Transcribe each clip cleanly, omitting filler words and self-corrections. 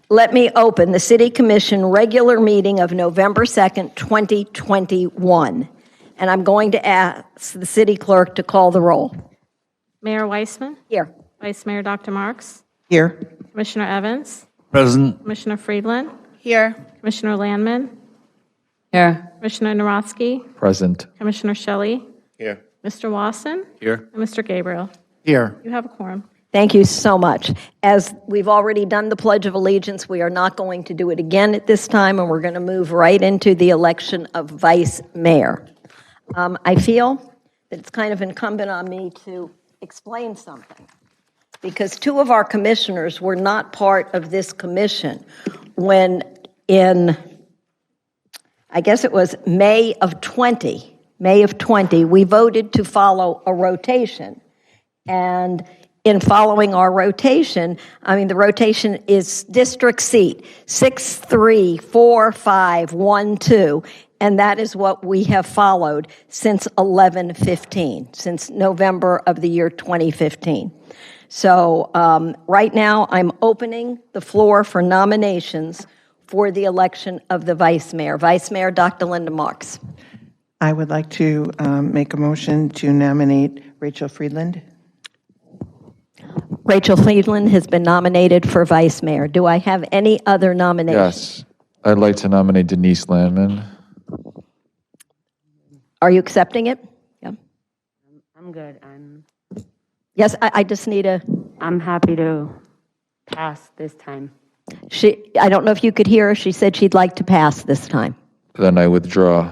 Let me open the City Commission regular meeting of November 2nd, 2021. And I'm going to ask the city clerk to call the roll. Mayor Weissman. Here. Vice Mayor Dr. Marks. Here. Commissioner Evans. Present. Commissioner Friedland. Here. Commissioner Landman. Here. Commissioner Narotsky. Present. Commissioner Shelley. Here. Mr. Wasson. Here. And Mr. Gabriel. Here. You have a quorum. Thank you so much. As we've already done the Pledge of Allegiance, we are not going to do it again at this time, and we're going to move right into the election of vice mayor. I feel that it's kind of incumbent on me to explain something, because two of our commissioners were not part of this commission when in, I guess it was May of 20, we voted to follow a rotation. And in following our rotation, the rotation is district seat 6, 3, 4, 5, 1, 2, and that is what we have followed since 11/15, since November of the year 2015. So right now, I'm opening the floor for nominations for the election of the vice mayor. Vice Mayor Dr. Linda Marks. I would like to make a motion to nominate Rachel Friedland. Rachel Friedland has been nominated for vice mayor. Do I have any other nominations? Yes. I'd like to nominate Denise Landman. Are you accepting it? Yeah. I'm good. Yes, I just need I'm happy to pass this time. I don't know if you could hear her. She said she'd like to pass this time. Then I withdraw.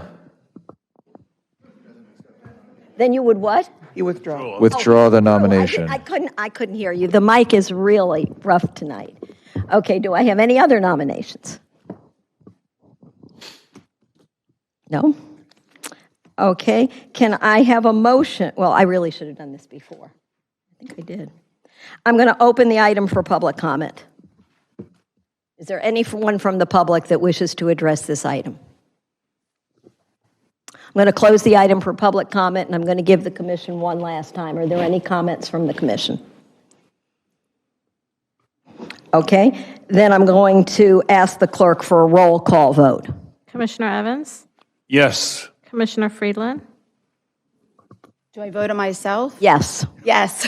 Then you would what? You withdraw. Withdraw the nomination. I couldn't hear you. The mic is really rough tonight. Okay, do I have any other nominations? No? Okay, can I have a motion? Well, I really should have done this before. I think I did. I'm going to open the item for public comment. Is there anyone from the public that wishes to address this item? I'm going to close the item for public comment, and I'm going to give the commission one last time. Are there any comments from the commission? Okay, then I'm going to ask the clerk for a roll call vote. Commissioner Evans. Yes. Commissioner Friedland. Do I vote on myself? Yes. Yes.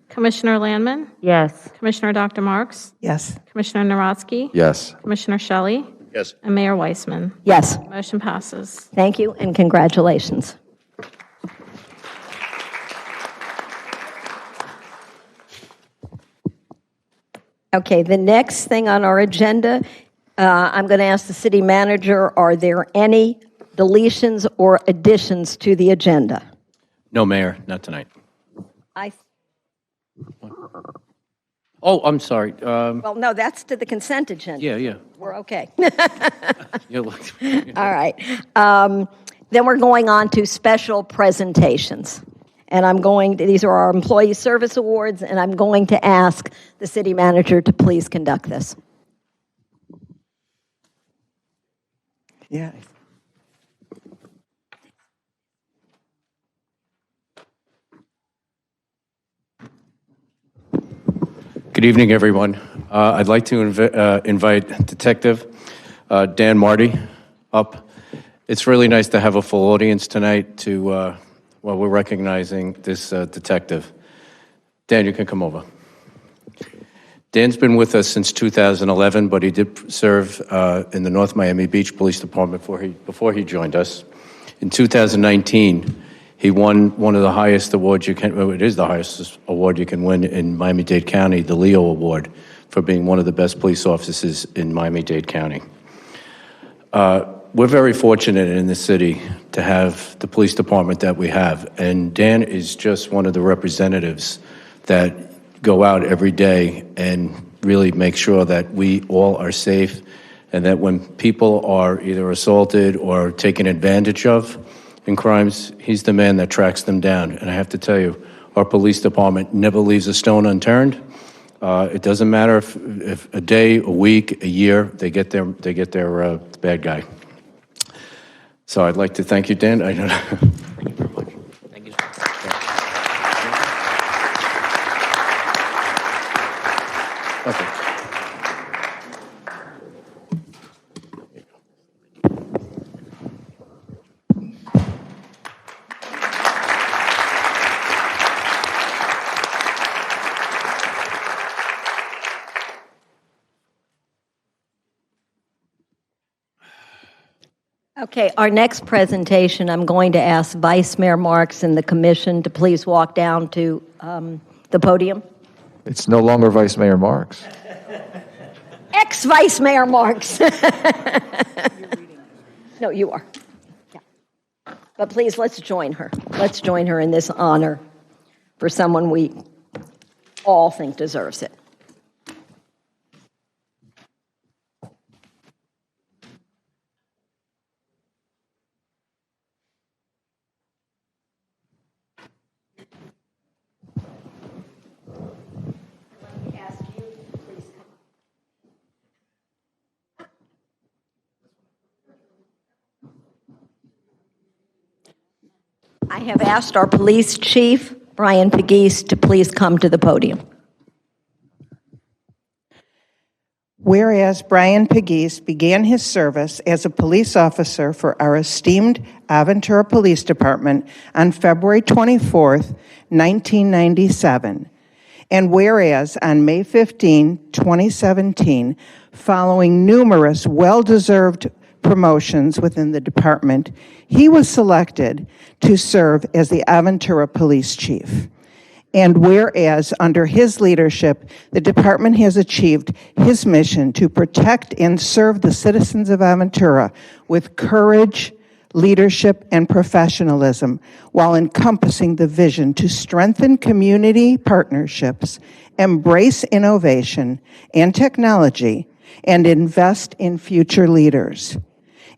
Commissioner Landman. Yes. Commissioner Dr. Marks. Yes. Commissioner Narotsky. Yes. Commissioner Shelley. Yes. And Mayor Weissman. Yes. Motion passes. Thank you, and congratulations. Okay, the next thing on our agenda, I'm going to ask the city manager, are there any deletions or additions to the agenda? No, Mayor, not tonight. I Oh, I'm sorry. Well, no, that's to the consent agenda. Yeah. We're okay. Yeah, look. All right. Then we're going on to special presentations. And these are our employee service awards, and I'm going to ask the city manager to please conduct this. Yeah. Good evening, everyone. I'd like to invite Detective Dan Marty up. It's really nice to have a full audience tonight while we're recognizing this detective. Dan, you can come over. Dan's been with us since 2011, but he did serve in the North Miami Beach Police Department before he joined us. In 2019, he won one of the highest awards it is the highest award you can win in Miami-Dade County, the Leo Award, for being one of the best police officers in Miami-Dade County. We're very fortunate in the city to have the police department that we have, and Dan is just one of the representatives that go out every day and really make sure that we all are safe, and that when people are either assaulted or taken advantage of in crimes, he's the man that tracks them down. And I have to tell you, our police department never leaves a stone unturned. It doesn't matter if a day, a week, a year, they get their bad guy. So I'd like to thank you, Dan. Thank you very much. Thank you. Okay. Okay, our next presentation, I'm going to ask Vice Mayor Marks and the commission to please walk down to the podium. It's no longer Vice Mayor Marks. Ex-Vice Mayor Marks. No, you are. Yeah. But please, let's join her. Let's join her in this honor for someone we all think deserves it. I have asked our police chief, Brian Pegues, to please come to the podium. Whereas Brian Pegues began his service as a police officer for our esteemed Aventura Police Department on February 24th, 1997, and whereas on May 15, 2017, following numerous well-deserved promotions within the department, he was selected to serve as the Aventura Police Chief. And whereas under his leadership, the department has achieved his mission to protect and serve the citizens of Aventura with courage, leadership, and professionalism, while encompassing the vision to strengthen community partnerships, embrace innovation and technology, and invest in future leaders.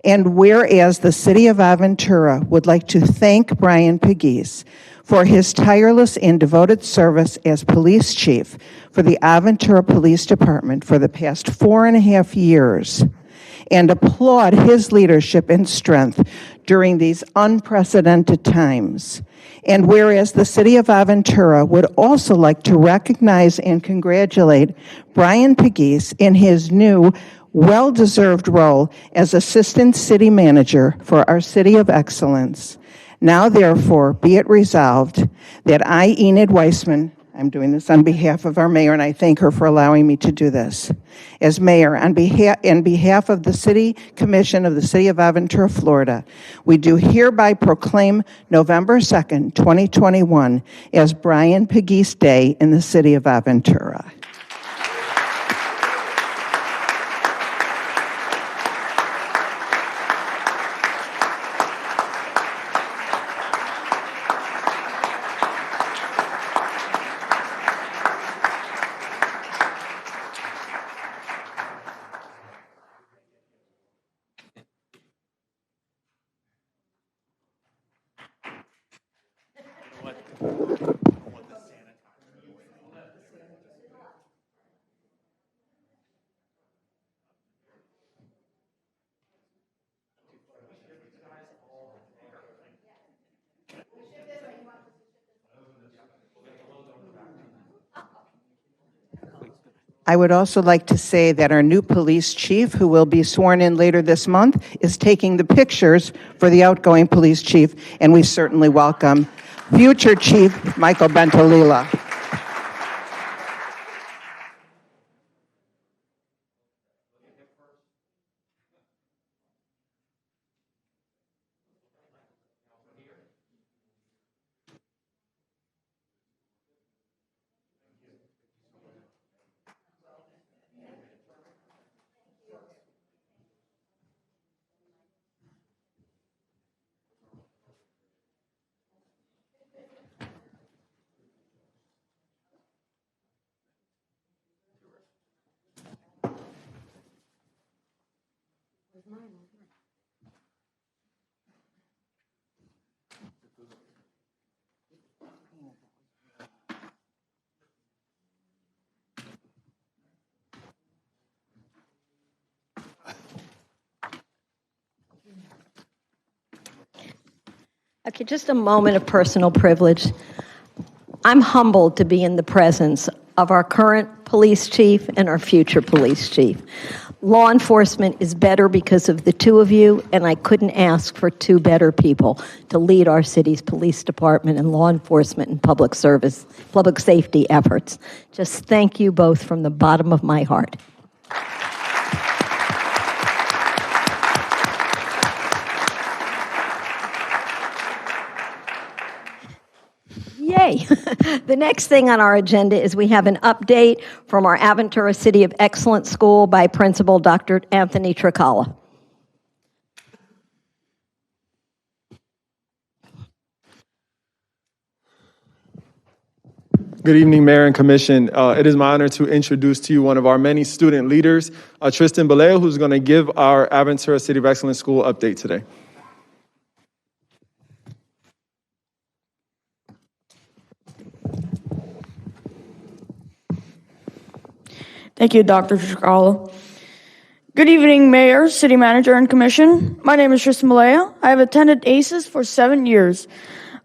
And whereas the City of Aventura would like to thank Brian Pegues for his tireless and devoted service as police chief for the Aventura Police Department for the past 4.5 years, and applaud his leadership and strength during these unprecedented times. And whereas the City of Aventura would also like to recognize and congratulate Brian Pegues in his new well-deserved role as Assistant City Manager for our City of Excellence. Now, therefore, be it resolved that I, Enid Weissman, I'm doing this on behalf of our mayor, and I thank her for allowing me to do this. As mayor, on behalf of the City Commission of the City of Aventura, Florida, we do hereby proclaim November 2nd, 2021 as Brian Pegues Day in the City of Aventura. I would also like to say that our new police chief, who will be sworn in later this month, is taking the pictures for the outgoing police chief, and we certainly welcome future Chief Michael Bentolila. Okay, just a moment of personal privilege. I'm humbled to be in the presence of our current police chief and our future police chief. Law enforcement is better because of the two of you, and I couldn't ask for two better people to lead our city's police department and law enforcement and public safety efforts. Just thank you both from the bottom of my heart. The next thing on our agenda is we have an update from our Aventura City of Excellence School by Principal Dr. Anthony Tricala. Good evening, Mayor and Commission. It is my honor to introduce to you one of our many student leaders, Tristan Baleo, who's going to give our Aventura City of Excellence School update today. Thank you, Dr. Tricala. Good evening, Mayor, City Manager, and Commission. My name is Tristan Malaya. I have attended ACES for 7 years.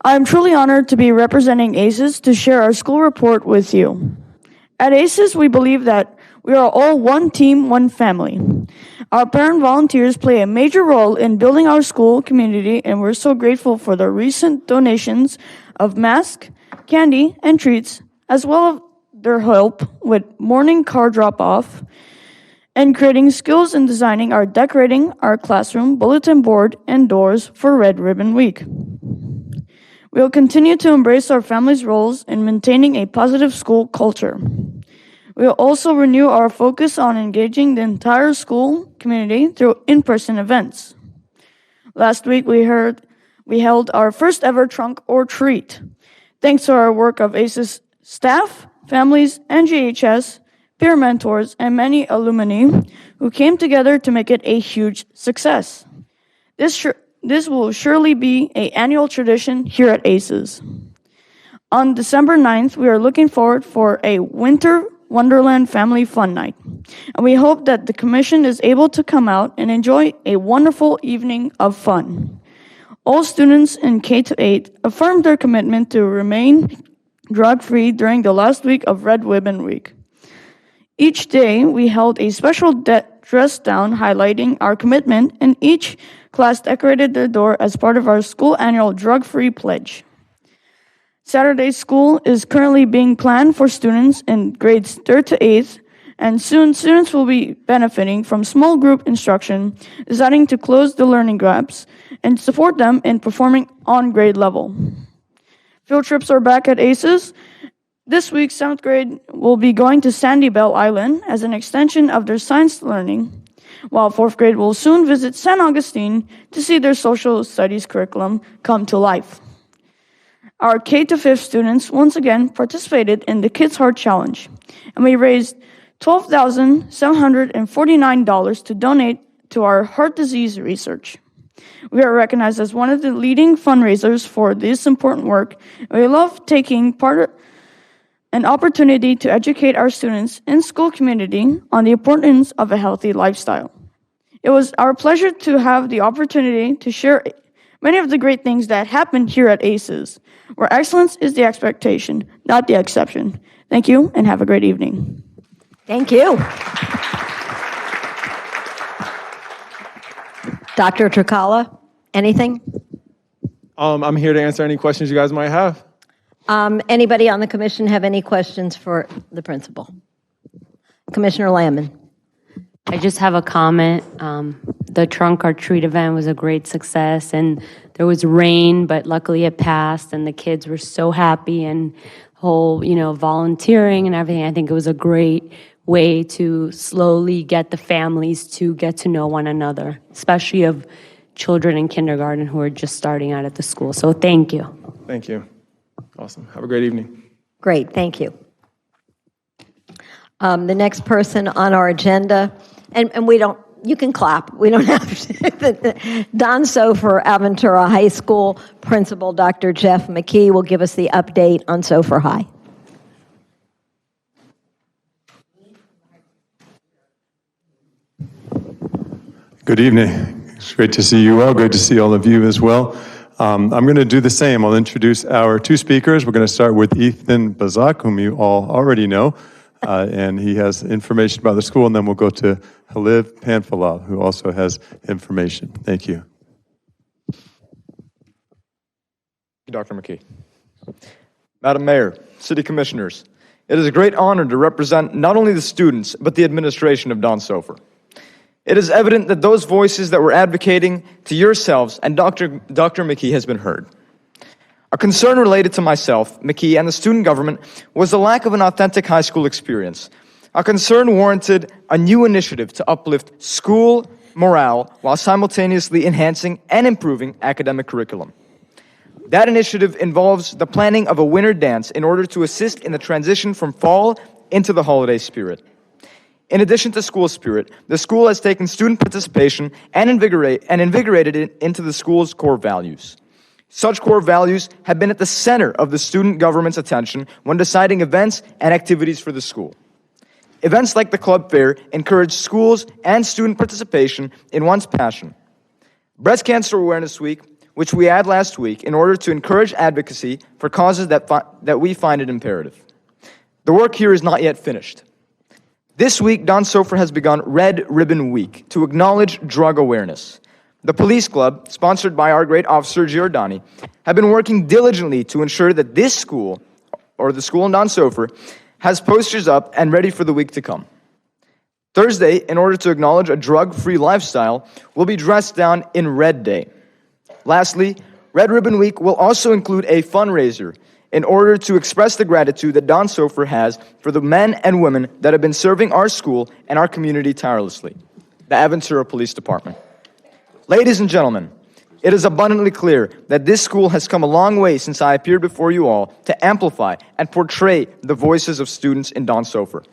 I am truly honored to be representing ACES to share our school report with you. At ACES, we believe that we are all one team, one family. Our parent volunteers play a major role in building our school community, and we're so grateful for the recent donations of masks, candy, and treats, as well as their help with morning car drop-off and creating skills in designing or decorating our classroom, bulletin board, and doors for Red Ribbon Week. We will continue to embrace our family's roles in maintaining a positive school culture. We will also renew our focus on engaging the entire school community through in-person events. Last week, we held our first ever trunk or treat. Thanks to our work of ACES staff, families, and GHS, peer mentors, and many alumni who came together to make it a huge success. This will surely be an annual tradition here at ACES. On December 9th, we are looking forward for a Winter Wonderland Family Fun Night, and we hope that the Commission is able to come out and enjoy a wonderful evening of fun. All students in K-8 affirmed their commitment to remain drug-free during the last week of Red Ribbon Week. Each day, we held a special dress down highlighting our commitment, and each class decorated their door as part of our school annual drug-free pledge. Saturday school is currently being planned for students in grades 3rd to 8th, and soon students will be benefiting from small group instruction, deciding to close the learning gaps and support them in performing on grade level. Field trips are back at ACES. This week, 7th grade will be going to Sandy Bell Island as an extension of their science learning, while 4th grade will soon visit San Augustine to see their social studies curriculum come to life. Our K-5 students once again participated in the Kids Heart Challenge, and we raised $12,749 to donate to our heart disease research. We are recognized as one of the leading fundraisers for this important work, and we love taking an opportunity to educate our students and school community on the importance of a healthy lifestyle. It was our pleasure to have the opportunity to share many of the great things that happen here at ACES, where excellence is the expectation, not the exception. Thank you, and have a great evening. Thank you. Dr. Tricala, anything? I'm here to answer any questions you guys might have. Anybody on the commission have any questions for the principal? Commissioner Lamon. I just have a comment. The trunk or treat event was a great success, and there was rain, but luckily it passed, and the kids were so happy, and whole, volunteering and everything. I think it was a great way to slowly get the families to get to know one another, especially of children in kindergarten who are just starting out at the school. So thank you. Thank you. Awesome. Have a great evening. Great, thank you. The next person on our agenda, and you can clap, we don't have to. Don Sofer, Aventura High School Principal Dr. Jeff McKee will give us the update on Sofer High. Good evening. It's great to see you all. Good to see all of you as well. I'm going to do the same. I'll introduce our two speakers. We're going to start with Ethan Bazak, whom you all already know, and he has information about the school, and then we'll go to Haliv Panfalal, who also has information. Thank you. Dr. McKee. Madam Mayor, City Commissioners, it is a great honor to represent not only the students, but the administration of Don Sofer. It is evident that those voices that were advocating to yourselves and Dr. McKee has been heard. A concern related to myself, McKee, and the student government was the lack of an authentic high school experience. A concern warranted a new initiative to uplift school morale while simultaneously enhancing and improving academic curriculum. That initiative involves the planning of a winter dance in order to assist in the transition from fall into the holiday spirit. In addition to school spirit, the school has taken student participation and invigorated it into the school's core values. Such core values have been at the center of the student government's attention when deciding events and activities for the school. Events like the club fair encourage schools and student participation in one's passion. Breast Cancer Awareness Week, which we had last week, in order to encourage advocacy for causes that we find it imperative. The work here is not yet finished. This week, Don Sofer has begun Red Ribbon Week to acknowledge drug awareness. The Police Club, sponsored by our great officer Giordani, have been working diligently to ensure that this school, or the school in Don Sofer, has posters up and ready for the week to come. Thursday, in order to acknowledge a drug-free lifestyle, we'll be dressed down in Red Day. Lastly, Red Ribbon Week will also include a fundraiser in order to express the gratitude that Don Sofer has for the men and women that have been serving our school and our community tirelessly, the Aventura Police Department. Ladies and gentlemen, it is abundantly clear that this school has come a long way since I appeared before you all to amplify and portray the voices of students in Don Sofer.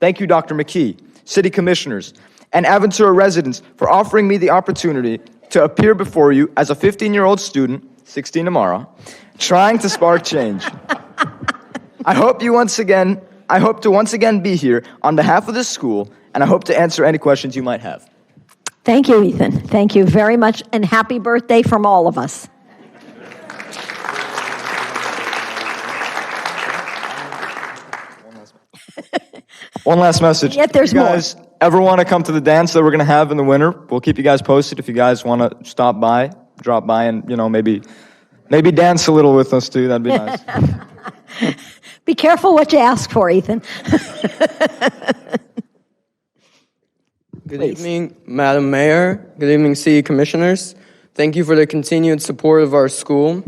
Thank you, Dr. McKee, City Commissioners, and Aventura residents for offering me the opportunity to appear before you as a 15-year-old student, 16 tomorrow, trying to spark change. I hope to once again be here on behalf of this school, and I hope to answer any questions you might have. Thank you, Ethan. Thank you very much, and happy birthday from all of us. One last message. Yet there's if you guys ever want to come to the dance that we're going to have in the winter, we'll keep you guys posted. If you guys want to stop by, drop by, and maybe dance a little with us too, that'd be nice. Be careful what you ask for, Ethan. Good evening, Madam Mayor. Good evening, City Commissioners. Thank you for the continued support of our school.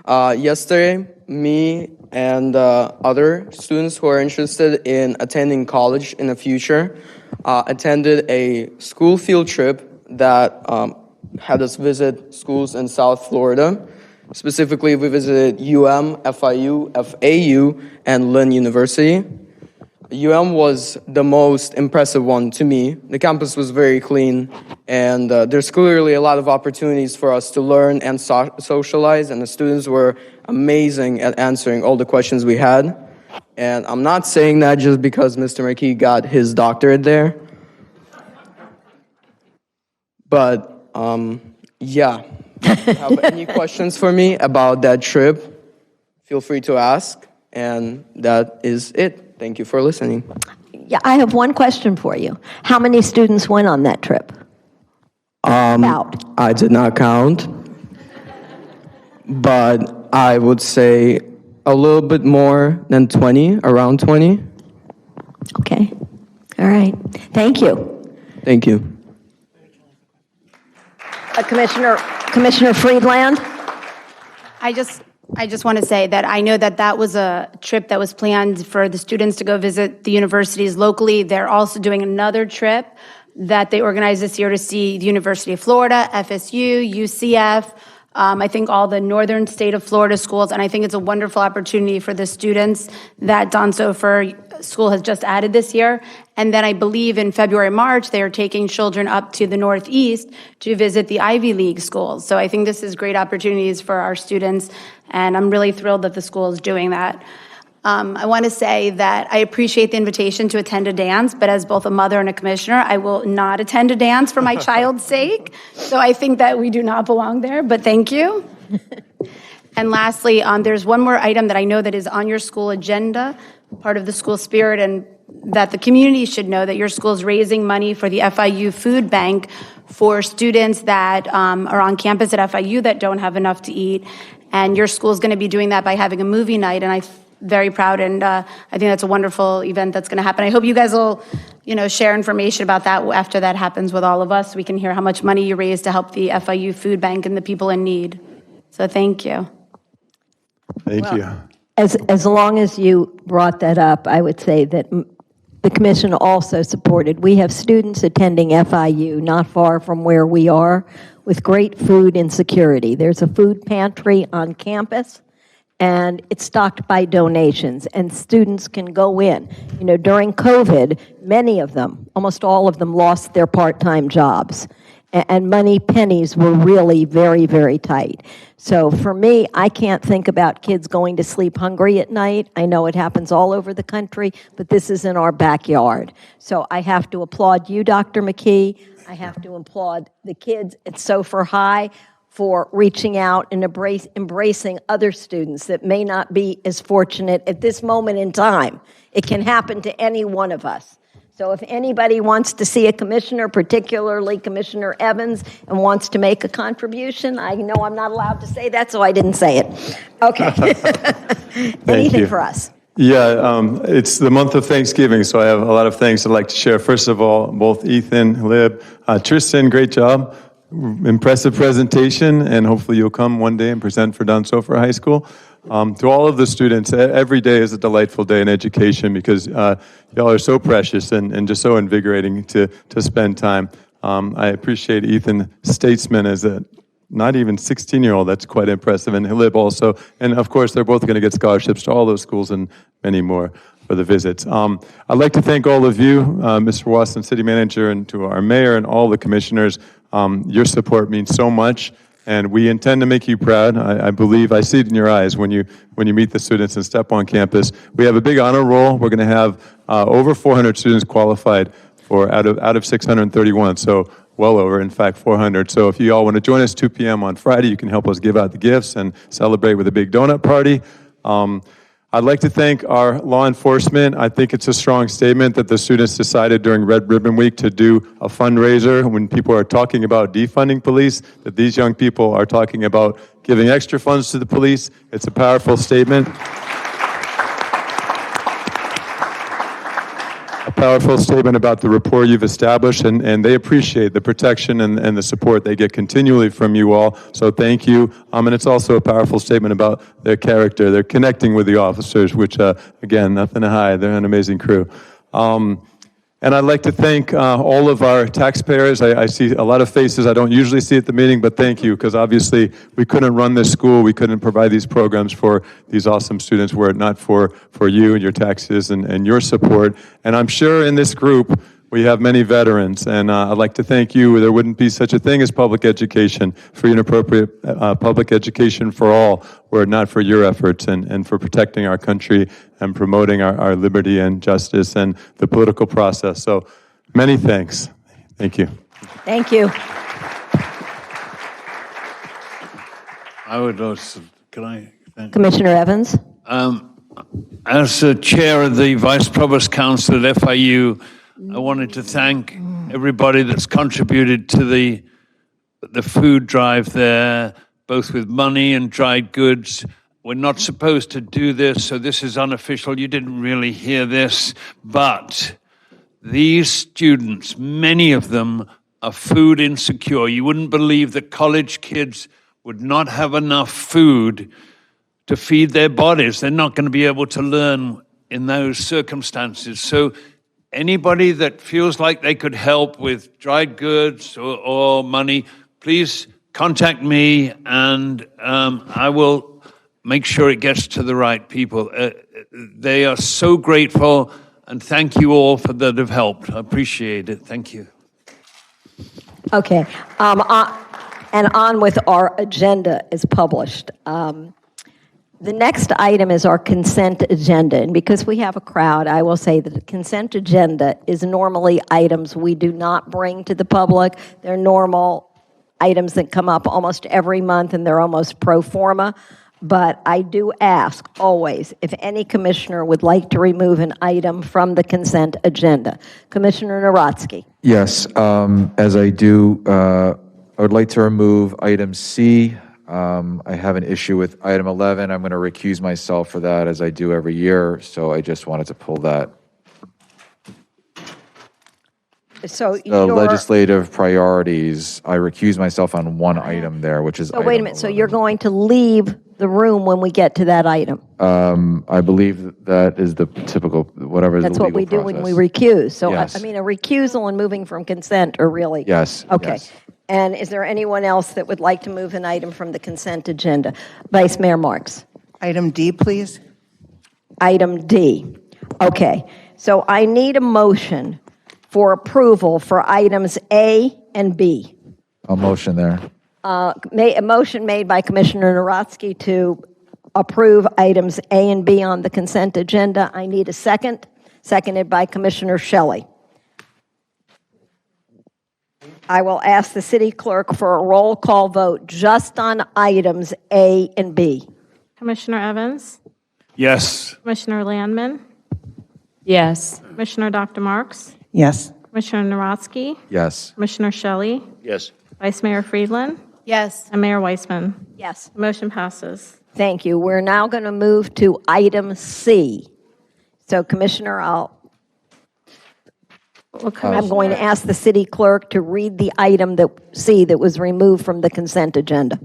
Yesterday, me and other students who are interested in attending college in the future attended a school field trip that had us visit schools in South Florida. Specifically, we visited UM, FIU, FAU, and Lynn University. UM was the most impressive one to me. The campus was very clean, and there's clearly a lot of opportunities for us to learn and socialize, and the students were amazing at answering all the questions we had. And I'm not saying that just because Mr. McKee got his doctorate there. But, yeah. If you have any questions for me about that trip, feel free to ask, and that is it. Thank you for listening. Yeah, I have one question for you. How many students went on that trip? About. I did not count, but I would say a little bit more than 20, around 20. Okay. All right. Thank you. Thank you. Commissioner Friedland? I just want to say that I know that that was a trip that was planned for the students to go visit the universities locally. They're also doing another trip that they organized this year to see the University of Florida, FSU, UCF, I think all the northern state of Florida schools, and I think it's a wonderful opportunity for the students that Don Sofer School has just added this year. And then I believe in February, March, they are taking children up to the Northeast to visit the Ivy League schools. So I think this is great opportunities for our students, and I'm really thrilled that the school is doing that. I want to say that I appreciate the invitation to attend a dance, but as both a mother and a commissioner, I will not attend a dance for my child's sake. So I think that we do not belong there, but thank you. And lastly, there's one more item that I know that is on your school agenda, part of the school spirit, and that the community should know that your school is raising money for the FIU food bank for students that are on campus at FIU that don't have enough to eat. And your school is going to be doing that by having a movie night, and I'm very proud, and I think that's a wonderful event that's going to happen. I hope you guys will, share information about that after that happens with all of us. We can hear how much money you raised to help the FIU food bank and the people in need. So thank you. Thank you. As long as you brought that up, I would say that the commission also supported. We have students attending FIU not far from where we are with great food insecurity. There's a food pantry on campus, and it's stocked by donations, and students can go in. You know, during COVID, many of them, almost all of them, lost their part-time jobs, and money pennies were really very, very tight. So for me, I can't think about kids going to sleep hungry at night. I know it happens all over the country, but this is in our backyard. So I have to applaud you, Dr. McKee. I have to applaud the kids at Sofer High for reaching out and embracing other students that may not be as fortunate at this moment in time. It can happen to any one of us. So if anybody wants to see a commissioner, particularly Commissioner Evans, and wants to make a contribution, I know I'm not allowed to say that, so I didn't say it. Okay. Anything you. for us? Yeah, it's the month of Thanksgiving, so I have a lot of things I'd like to share. First of all, both Ethan, Lib, Tristan, great job. Impressive presentation, and hopefully you'll come one day and present for Don Sofer High School. To all of the students, every day is a delightful day in education because y'all are so precious and just so invigorating to spend time. I appreciate Ethan Statesman as a not even 16-year-old. That's quite impressive. And Lib also. And of course, they're both going to get scholarships to all those schools and many more for the visits. I'd like to thank all of you, Mr. Watson, City Manager, and to our mayor and all the commissioners. Your support means so much. And we intend to make you proud. I believe, I see it in your eyes when you meet the students and step on campus. We have a big honor roll. We're going to have over 400 students qualified for out of 631, so well over, in fact, 400. So if you all want to join us 2 p.m. on Friday, you can help us give out the gifts and celebrate with a big donut party. I'd like to thank our law enforcement. I think it's a strong statement that the students decided during Red Ribbon Week to do a fundraiser when people are talking about defunding police, that these young people are talking about giving extra funds to the police. It's a powerful statement. A powerful statement about the rapport you've established, and they appreciate the protection and the support they get continually from you all, so thank you. And it's also a powerful statement about their character. They're connecting with the officers, which, again, nothing to hide. They're an amazing crew. And I'd like to thank all of our taxpayers. I see a lot of faces I don't usually see at the meeting, but thank you, because obviously we couldn't run this school, we couldn't provide these programs for these awesome students were it not for you and your taxes and your support. And I'm sure in this group, we have many veterans, and I'd like to thank you. There wouldn't be such a thing as public education, free and appropriate public education for all, were it not for your efforts and for protecting our country and promoting our liberty and justice and the political process. So many thanks. Thank you. Thank you. I would also, can I thank Commissioner Evans? As the chair of the Vice Provost Council at FIU, I wanted to thank everybody that's contributed to the food drive there, both with money and dried goods. We're not supposed to do this, so this is unofficial. You didn't really hear this, but these students, many of them are food insecure. You wouldn't believe that college kids would not have enough food to feed their bodies. They're not going to be able to learn in those circumstances. So anybody that feels like they could help with dried goods or money, please contact me, and I will make sure it gets to the right people. They are so grateful, and thank you all for that have helped. I appreciate it. Thank you. Okay. And on with our agenda as published. The next item is our consent agenda, and because we have a crowd, I will say that the consent agenda is normally items we do not bring to the public. They're normal items that come up almost every month, and they're almost pro forma. But I do ask always if any commissioner would like to remove an item from the consent agenda. Commissioner Narodsky. Yes, as I do, I would like to remove item C. I have an issue with item 11. I'm going to recuse myself for that, as I do every year, so I just wanted to pull that. So The legislative priorities, I recuse myself on one item there, which is So item wait a minute, so 11. you're going to leave the room when we get to that item. I believe that is the typical, whatever is the That's legal what we do when we process. recuse. So, Yes. I mean, a recusal and moving from consent are really. Yes, Okay. yes. And is there anyone else that would like to move an item from the consent agenda? Vice Mayor Marks. Item D, please. Item D. Okay. So I need a motion for approval for items A and B. I'll motion there. A motion made by Commissioner Narodsky to approve items A and B on the consent agenda. I need a second. Seconded by Commissioner Shelley. I will ask the city clerk for a roll call vote just on items A and B. Commissioner Evans? Yes. Commissioner Landman? Yes. Commissioner Dr. Marks? Yes. Commissioner Narodsky? Yes. Commissioner Shelley? Yes. Vice Mayor Friedland? Yes. And Mayor Weissman? Yes. Motion passes. Thank you. We're now going to move to item C. So, Commissioner, I'm going to ask the city clerk to read the item that was removed from the consent agenda.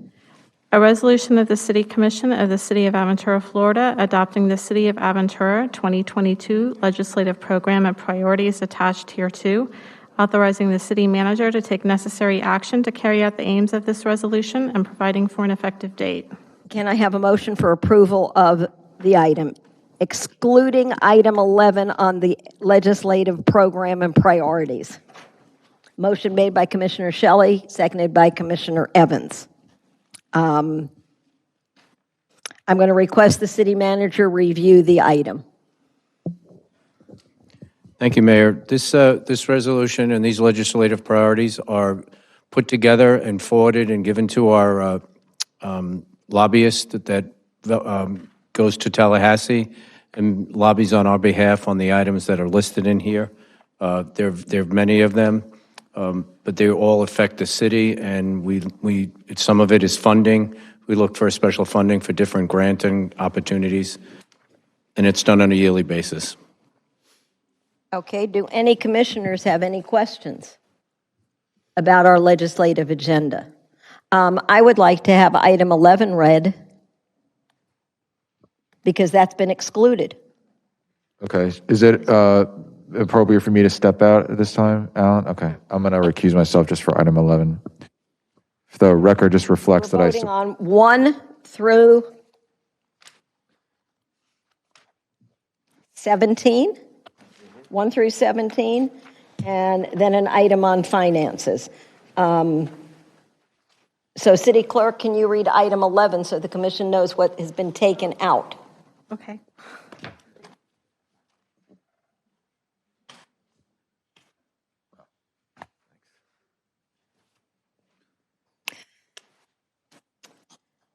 A resolution of the City Commission of the City of Aventura, Florida, adopting the City of Aventura 2022 legislative program and priorities attached hereto, authorizing the city manager to take necessary action to carry out the aims of this resolution and providing for an effective date. Can I have a motion for approval of the item, excluding item 11 on the legislative program and priorities? Motion made by Commissioner Shelley, seconded by Commissioner Evans. I'm going to request the city manager review the item. Thank you, Mayor. This resolution and these legislative priorities are put together and forwarded and given to our lobbyist that goes to Tallahassee and lobbies on our behalf on the items that are listed in here. There are many of them, but they all affect the city, and some of it is funding. We look for special funding for different granting opportunities, and it's done on a yearly basis. Okay, do any commissioners have any questions about our legislative agenda? I would like to have item 11 read because that's been excluded. Okay. Is it appropriate for me to step out at this time, Alan? Okay. I'm going to recuse myself just for item 11. If the record just reflects We're that I... voting on 1 through 17, 1 through 17, and then an item on finances. So, City Clerk, can you read item 11 so the commission knows what has been taken out? Okay.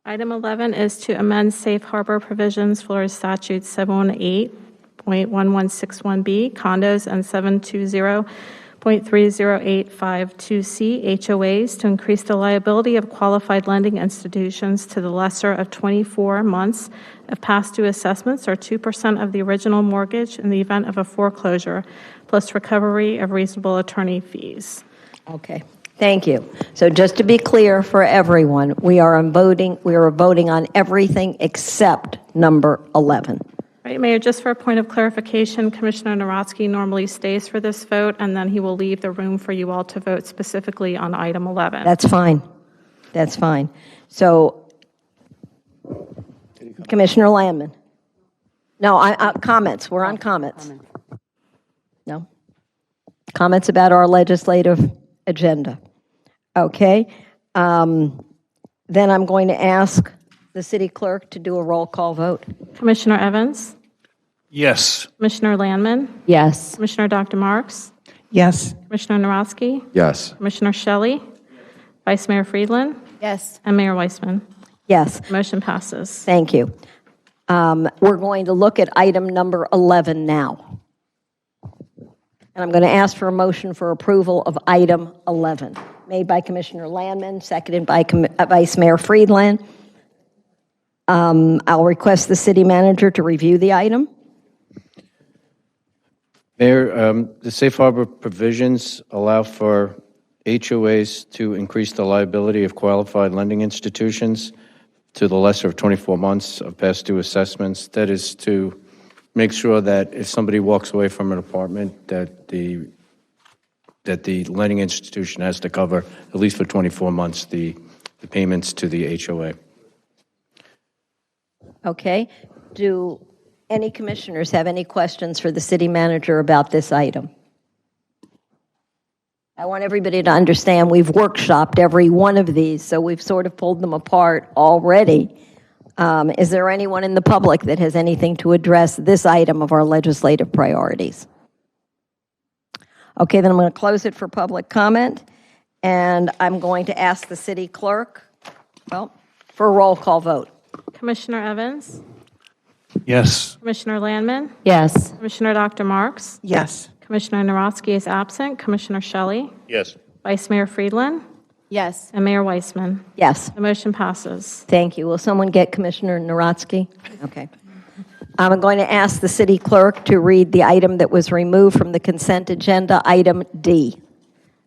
Item 11 is to amend safe harbor provisions, Florida Statute 718.1161B, condos, and 720.30852C, HOAs, to increase the liability of qualified lending institutions to the lesser of 24 months of past due assessments or 2% of the original mortgage in the event of a foreclosure, plus recovery of reasonable attorney fees. Okay. Thank you. So just to be clear for everyone, we are voting on everything except number 11. Right, Mayor, just for a point of clarification, Commissioner Narodsky normally stays for this vote, and then he will leave the room for you all to vote specifically on item 11. That's fine. That's fine. So, Commissioner Landman. No, comments. We're on comments. No? Comments about our legislative agenda. Okay. Then I'm going to ask the city clerk to do a roll call vote. Commissioner Evans? Yes. Commissioner Landman? Yes. Commissioner Dr. Marks? Yes. Commissioner Narodsky? Yes. Commissioner Shelley? Vice Mayor Friedland? Yes. And Mayor Weissman? Yes. Motion passes. Thank you. We're going to look at item number 11 now. And I'm going to ask for a motion for approval of item 11, made by Commissioner Landman, seconded by Vice Mayor Friedland. I'll request the city manager to review the item. Mayor, the safe harbor provisions allow for HOAs to increase the liability of qualified lending institutions to the lesser of 24 months of past due assessments. That is to make sure that if somebody walks away from an apartment, that the lending institution has to cover, at least for 24 months, the payments to the HOA. Okay. Do any commissioners have any questions for the city manager about this item? I want everybody to understand we've workshopped every one of these, so we've sort of pulled them apart already. Is there anyone in the public that has anything to address this item of our legislative priorities? Okay, then I'm going to close it for public comment, and I'm going to ask the city clerk, well, for a roll call vote. Commissioner Evans? Yes. Commissioner Landman? Yes. Commissioner Dr. Marks? Yes. Commissioner Narosky is absent. Commissioner Shelley? Yes. Vice Mayor Friedland? Yes. And Mayor Weissman. Yes. The motion passes. Thank you. Will someone get Commissioner Narodsky? Okay. I'm going to ask the city clerk to read the item that was removed from the consent agenda, item D.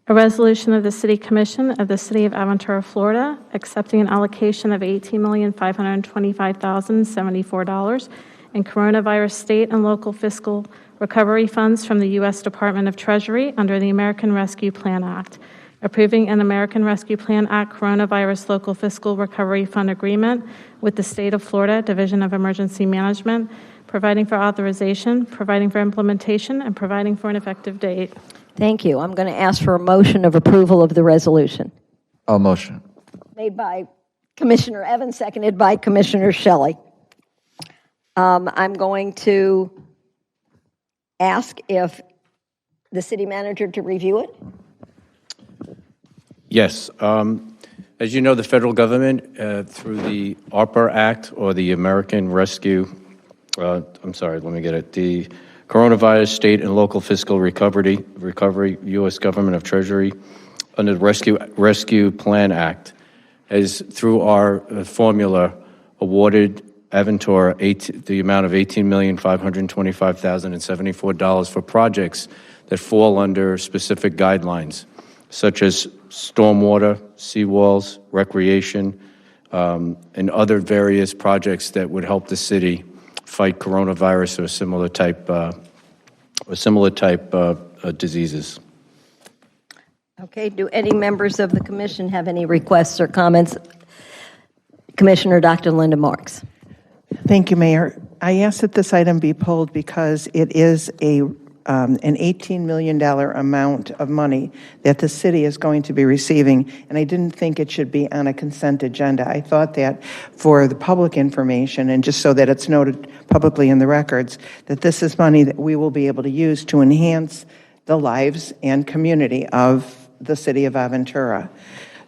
A resolution of the City Commission of the City of Aventura, Florida, accepting an allocation of $18,525,074 in coronavirus state and local fiscal recovery funds from the U.S. Department of Treasury under the American Rescue Plan Act, approving an American Rescue Plan Act coronavirus local fiscal recovery fund agreement with the State of Florida Division of Emergency Management, providing for authorization, providing for implementation, and providing for an effective date. Thank you. I'm going to ask for a motion of approval of the resolution. I'll motion. Made by Commissioner Evans, seconded by Commissioner Shelley. I'm going to ask if the city manager to review it. Yes. As you know, the federal government, through the ARPA Act, or the American Rescue, I'm sorry, let me get it, the Coronavirus State and Local Fiscal Recovery, U.S. Government of Treasury, under the Rescue Plan Act, has, through our formula, awarded Aventura the amount of $18,525,074 for projects that fall under specific guidelines, such as stormwater, seawalls, recreation, and other various projects that would help the city fight coronavirus or similar type diseases. Okay, do any members of the commission have any requests or comments? Commissioner Dr. Linda Marks. Thank you, Mayor. I ask that this item be pulled because it is an $18 million amount of money that the city is going to be receiving, and I didn't think it should be on a consent agenda. I thought that for the public information, and just so that it's noted publicly in the records, that this is money that we will be able to use to enhance the lives and community of the city of Aventura.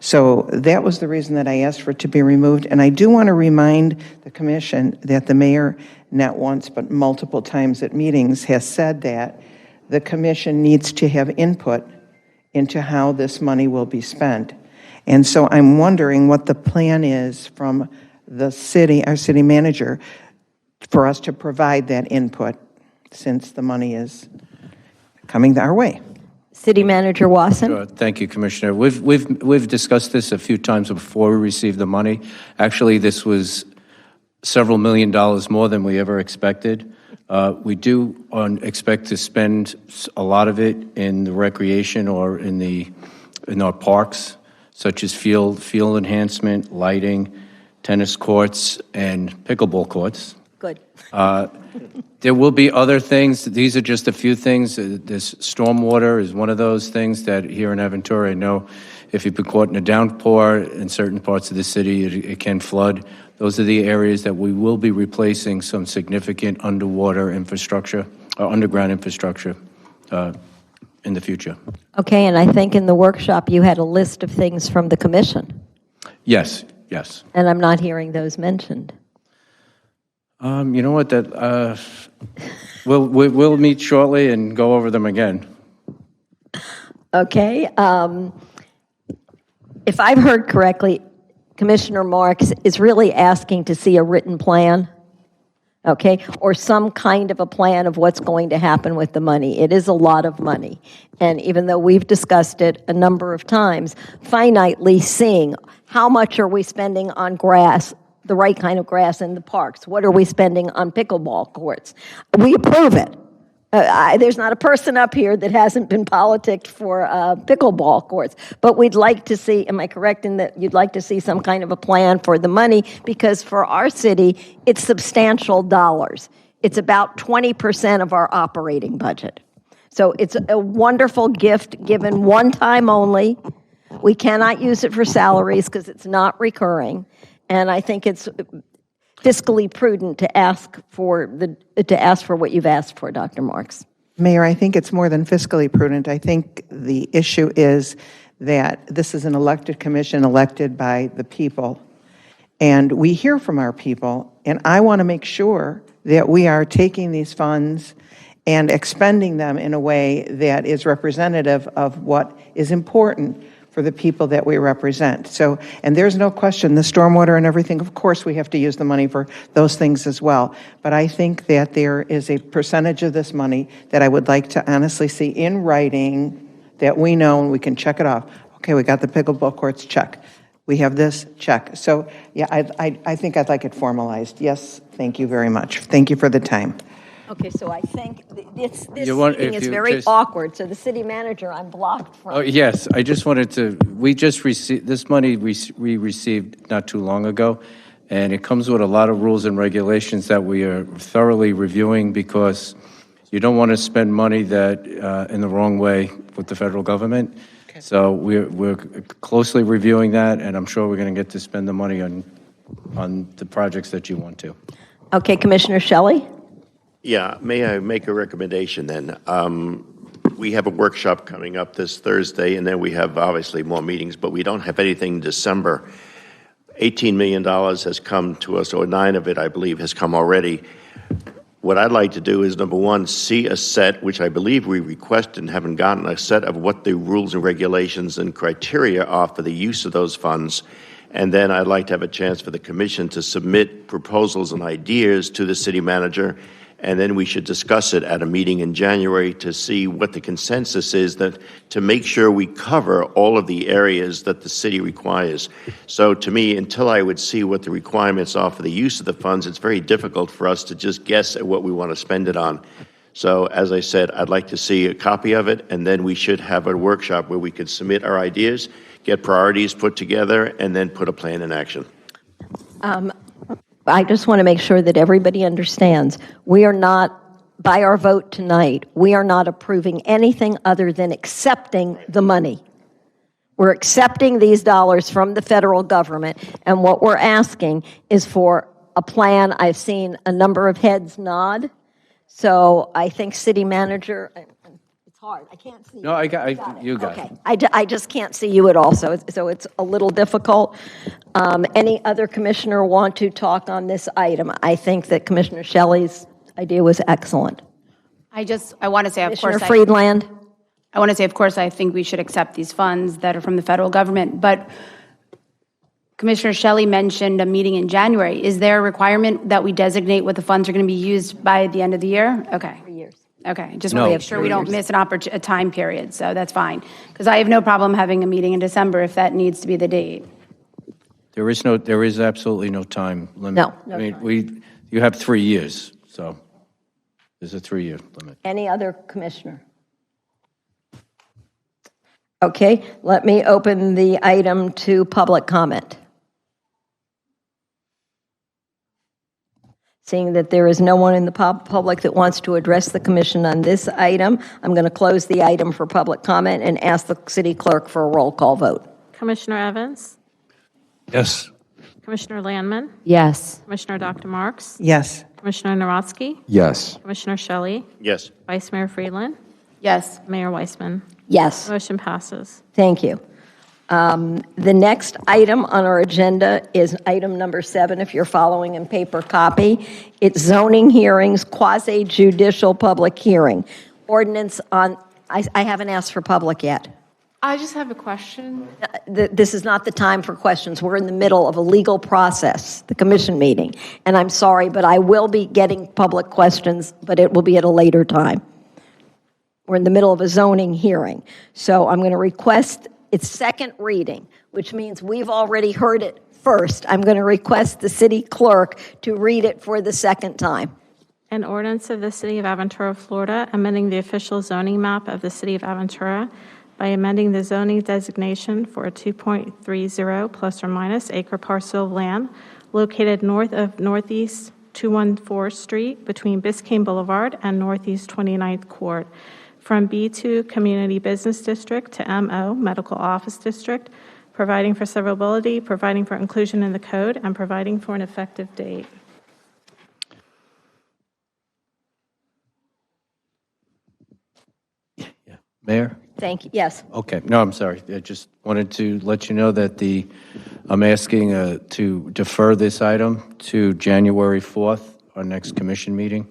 So that was the reason that I asked for it to be removed. And I do want to remind the commission that the mayor, not once but multiple times at meetings, has said that the commission needs to have input into how this money will be spent. And so I'm wondering what the plan is from the city, our city manager, for us to provide that input since the money is coming our way. City Manager Wasson. Sure. Thank you, Commissioner. We've discussed this a few times before we received the money. Actually, this was several $1 million more than we ever expected. We do expect to spend a lot of it in the recreation or in our parks, such as field enhancement, lighting, tennis courts, and pickleball courts. Good. There will be other things. These are just a few things. This stormwater is one of those things that here in Aventura, I know if you've been caught in a downpour in certain parts of the city, it can flood. Those are the areas that we will be replacing some significant underwater infrastructure, or underground infrastructure in the future. Okay, and I think in the workshop you had a list of things from the commission. Yes, yes. And I'm not hearing those mentioned. You know what? That we'll meet shortly and go over them again. Okay. If I've heard correctly, Commissioner Marks is really asking to see a written plan, okay, or some kind of a plan of what's going to happen with the money. It is a lot of money. And even though we've discussed it a number of times, finitely seeing how much are we spending on grass the right kind of grass in the parks? What are we spending on pickleball courts? We approve it. There's not a person up here that hasn't been politicked for pickleball courts, but we'd like to see, am I correct in that you'd like to see some kind of a plan for the money? Because for our city, it's substantial dollars. It's about 20% of our operating budget. So it's a wonderful gift given one time only. We cannot use it for salaries because it's not recurring. And I think it's fiscally prudent to ask for what you've asked for, Dr. Marks. Mayor, I think it's more than fiscally prudent. I think the issue is that this is an elected commission elected by the people, and we hear from our people, and I want to make sure that we are taking these funds and expending them in a way that is representative of what is important for the people that we represent. So, and there's no question, the stormwater and everything, of course we have to use the money for those things as well. But I think that there is a percentage of this money that I would like to honestly see in writing that we know and we can check it off. Okay, we got the pickleball courts, check. We have this, check. So, yeah, I think I'd like it formalized. Yes, thank you very much. Thank you for the time. Okay, so I think this want- meeting if is you very just- awkward, so the city manager, I'm blocked from. Oh, yes, I just wanted to, we just received, this money we received not too long ago, and it comes with a lot of rules and regulations that we are thoroughly reviewing because you don't want to spend money that in the wrong way with the federal government. Okay. So we're closely reviewing that, and I'm sure we're going to get to spend the money on the projects that you want to. Okay, Commissioner Shelley? Yeah, may I make a recommendation then? We have a workshop coming up this Thursday, and then we have obviously more meetings, but we don't have anything in December. $18 million has come to us, or 9 of it, I believe, has come already. What I'd like to do is, number one, see a set, which I believe we requested and haven't gotten, a set of what the rules and regulations and criteria are for the use of those funds. And then I'd like to have a chance for the commission to submit proposals and ideas to the city manager, and then we should discuss it at a meeting in January to see what the consensus is, that to make sure we cover all of the areas that the city requires. So to me, until I would see what the requirements are for the use of the funds, it's very difficult for us to just guess at what we want to spend it on. So as I said, I'd like to see a copy of it, and then we should have a workshop where we could submit our ideas, get priorities put together, and then put a plan in action. I just want to make sure that everybody understands, we are not, by our vote tonight, we are not approving anything other than accepting the money. We're accepting these dollars from the federal government, and what we're asking is for a plan. I've seen a number of heads nod, so I think city manager, it's hard, I can't see you. No, you got it. Okay, I just can't see you at all, so it's a little difficult. Any other commissioner want to talk on this item? I think that Commissioner Shelley's idea was excellent. I want to say, of Commissioner course, Friedland? I want to say, of course, I think we should accept these funds that are from the federal government, but Commissioner Shelley mentioned a meeting in January. Is there a requirement that we designate what the funds are going to be used by the end of the year? Okay. 3 years. Okay, just want to make sure we don't miss a time period, so that's fine. Because I have no problem having a meeting in December if that needs to be the date. There is absolutely no time limit. No I mean, you have 3 years, so there's a 3-year limit. Any other commissioner? Okay, let me open the item to public comment. Seeing that there is no one in the public that wants to address the commission on this item, I'm going to close the item for public comment and ask the city clerk for a roll call vote. Commissioner Evans? Yes. Commissioner Landman? Yes. Commissioner Dr. Marks? Yes. Commissioner Narotsky? Yes. Commissioner Shelley? Yes. Vice Mayor Friedland? Yes. Mayor Weissman? Yes. Motion passes. Thank you. The next item on our agenda is item number 7, if you're following in paper copy. It's zoning hearings, quasi-judicial public hearing. Ordinance on, I haven't asked for public yet. I just have a question. This is not the time for questions. We're in the middle of a legal process, the commission meeting. And I'm sorry, but I will be getting public questions, but it will be at a later time. We're in the middle of a zoning hearing. So I'm going to request its second reading, which means we've already heard it first. I'm going to request the city clerk to read it for the second time. An ordinance of the City of Aventura, Florida, amending the official zoning map of the City of Aventura by amending the zoning designation for a 2.30 plus or minus acre parcel of land located north of Northeast 214th Street between Biscayne Boulevard and Northeast 29th Court from B2 Community Business District to MO Medical Office District, providing for severability, providing for inclusion in the code, and providing for an effective date. Mayor? Thank you. Yes. Okay, no, I'm sorry. I just wanted to let you know that I'm asking to defer this item to January 4th, our next commission meeting.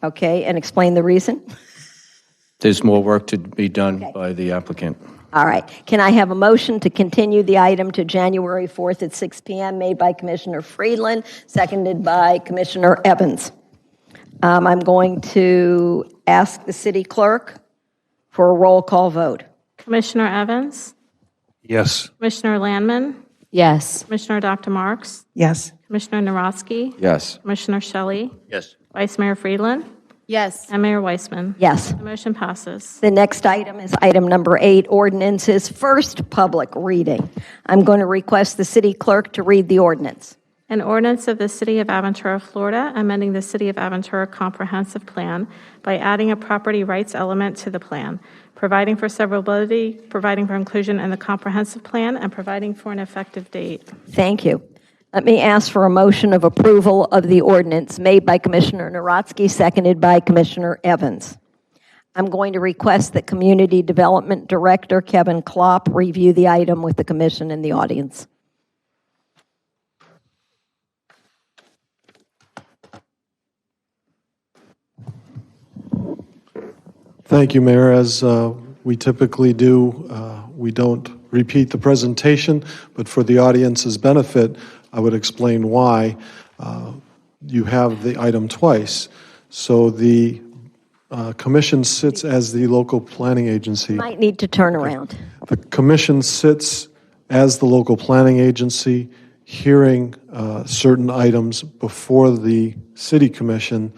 Okay, and explain the reason. There's more work to be done by the applicant. All right. Can I have a motion to continue the item to January 4th at 6 p.m. made by Commissioner Friedland, seconded by Commissioner Evans? I'm going to ask the city clerk for a roll call vote. Commissioner Evans? Yes. Commissioner Landman? Yes. Commissioner Dr. Marks? Yes. Commissioner Narosky? Yes. Commissioner Shelley? Yes. Vice Mayor Friedland? Yes. And Mayor Weissman? Yes. The motion passes. The next item is item number 8, ordinances, first public reading. I'm going to request the city clerk to read the ordinance. An ordinance of the City of Aventura, Florida, amending the City of Aventura Comprehensive Plan by adding a property rights element to the plan, providing for severability, providing for inclusion in the comprehensive plan, and providing for an effective date. Thank you. Let me ask for a motion of approval of the ordinance made by Commissioner Narosky, seconded by Commissioner Evans. I'm going to request that Community Development Director Kevin Klopp review the item with the commission and the audience. Thank you, Mayor. As we typically do, we don't repeat the presentation, but for the audience's benefit, I would explain why you have the item twice. So the commission sits as the local planning agency. Might need to turn around. The commission sits as the local planning agency, hearing certain items before the city commission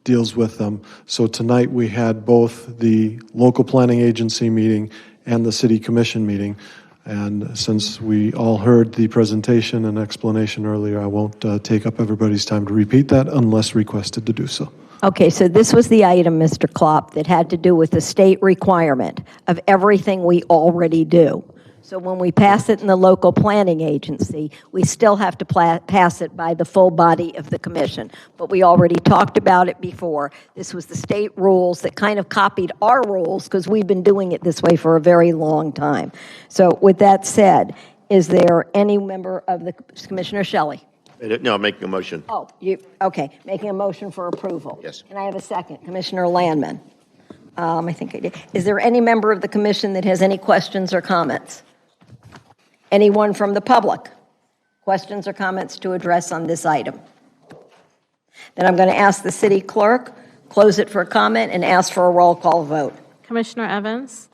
deals with them. So tonight we had both the local planning agency meeting and the city commission meeting. And since we all heard the presentation and explanation earlier, I won't take up everybody's time to repeat that unless requested to do so. Okay, so this was the item, Mr. Klopp, that had to do with the state requirement of everything we already do. So when we pass it in the local planning agency, we still have to pass it by the full body of the commission. But we already talked about it before. This was the state rules that kind of copied our rules because we've been doing it this way for a very long time. So with that said, is there any member of the, Commissioner Shelley? No, I'm making a motion. Oh, okay, making a motion for approval. Yes. Can I have a second? Commissioner Landman. I think I did. Is there any member of the commission that has any questions or comments? Anyone from the public? Questions or comments to address on this item? Then I'm going to ask the city clerk, close it for comment, and ask for a roll call vote. Commissioner Evans?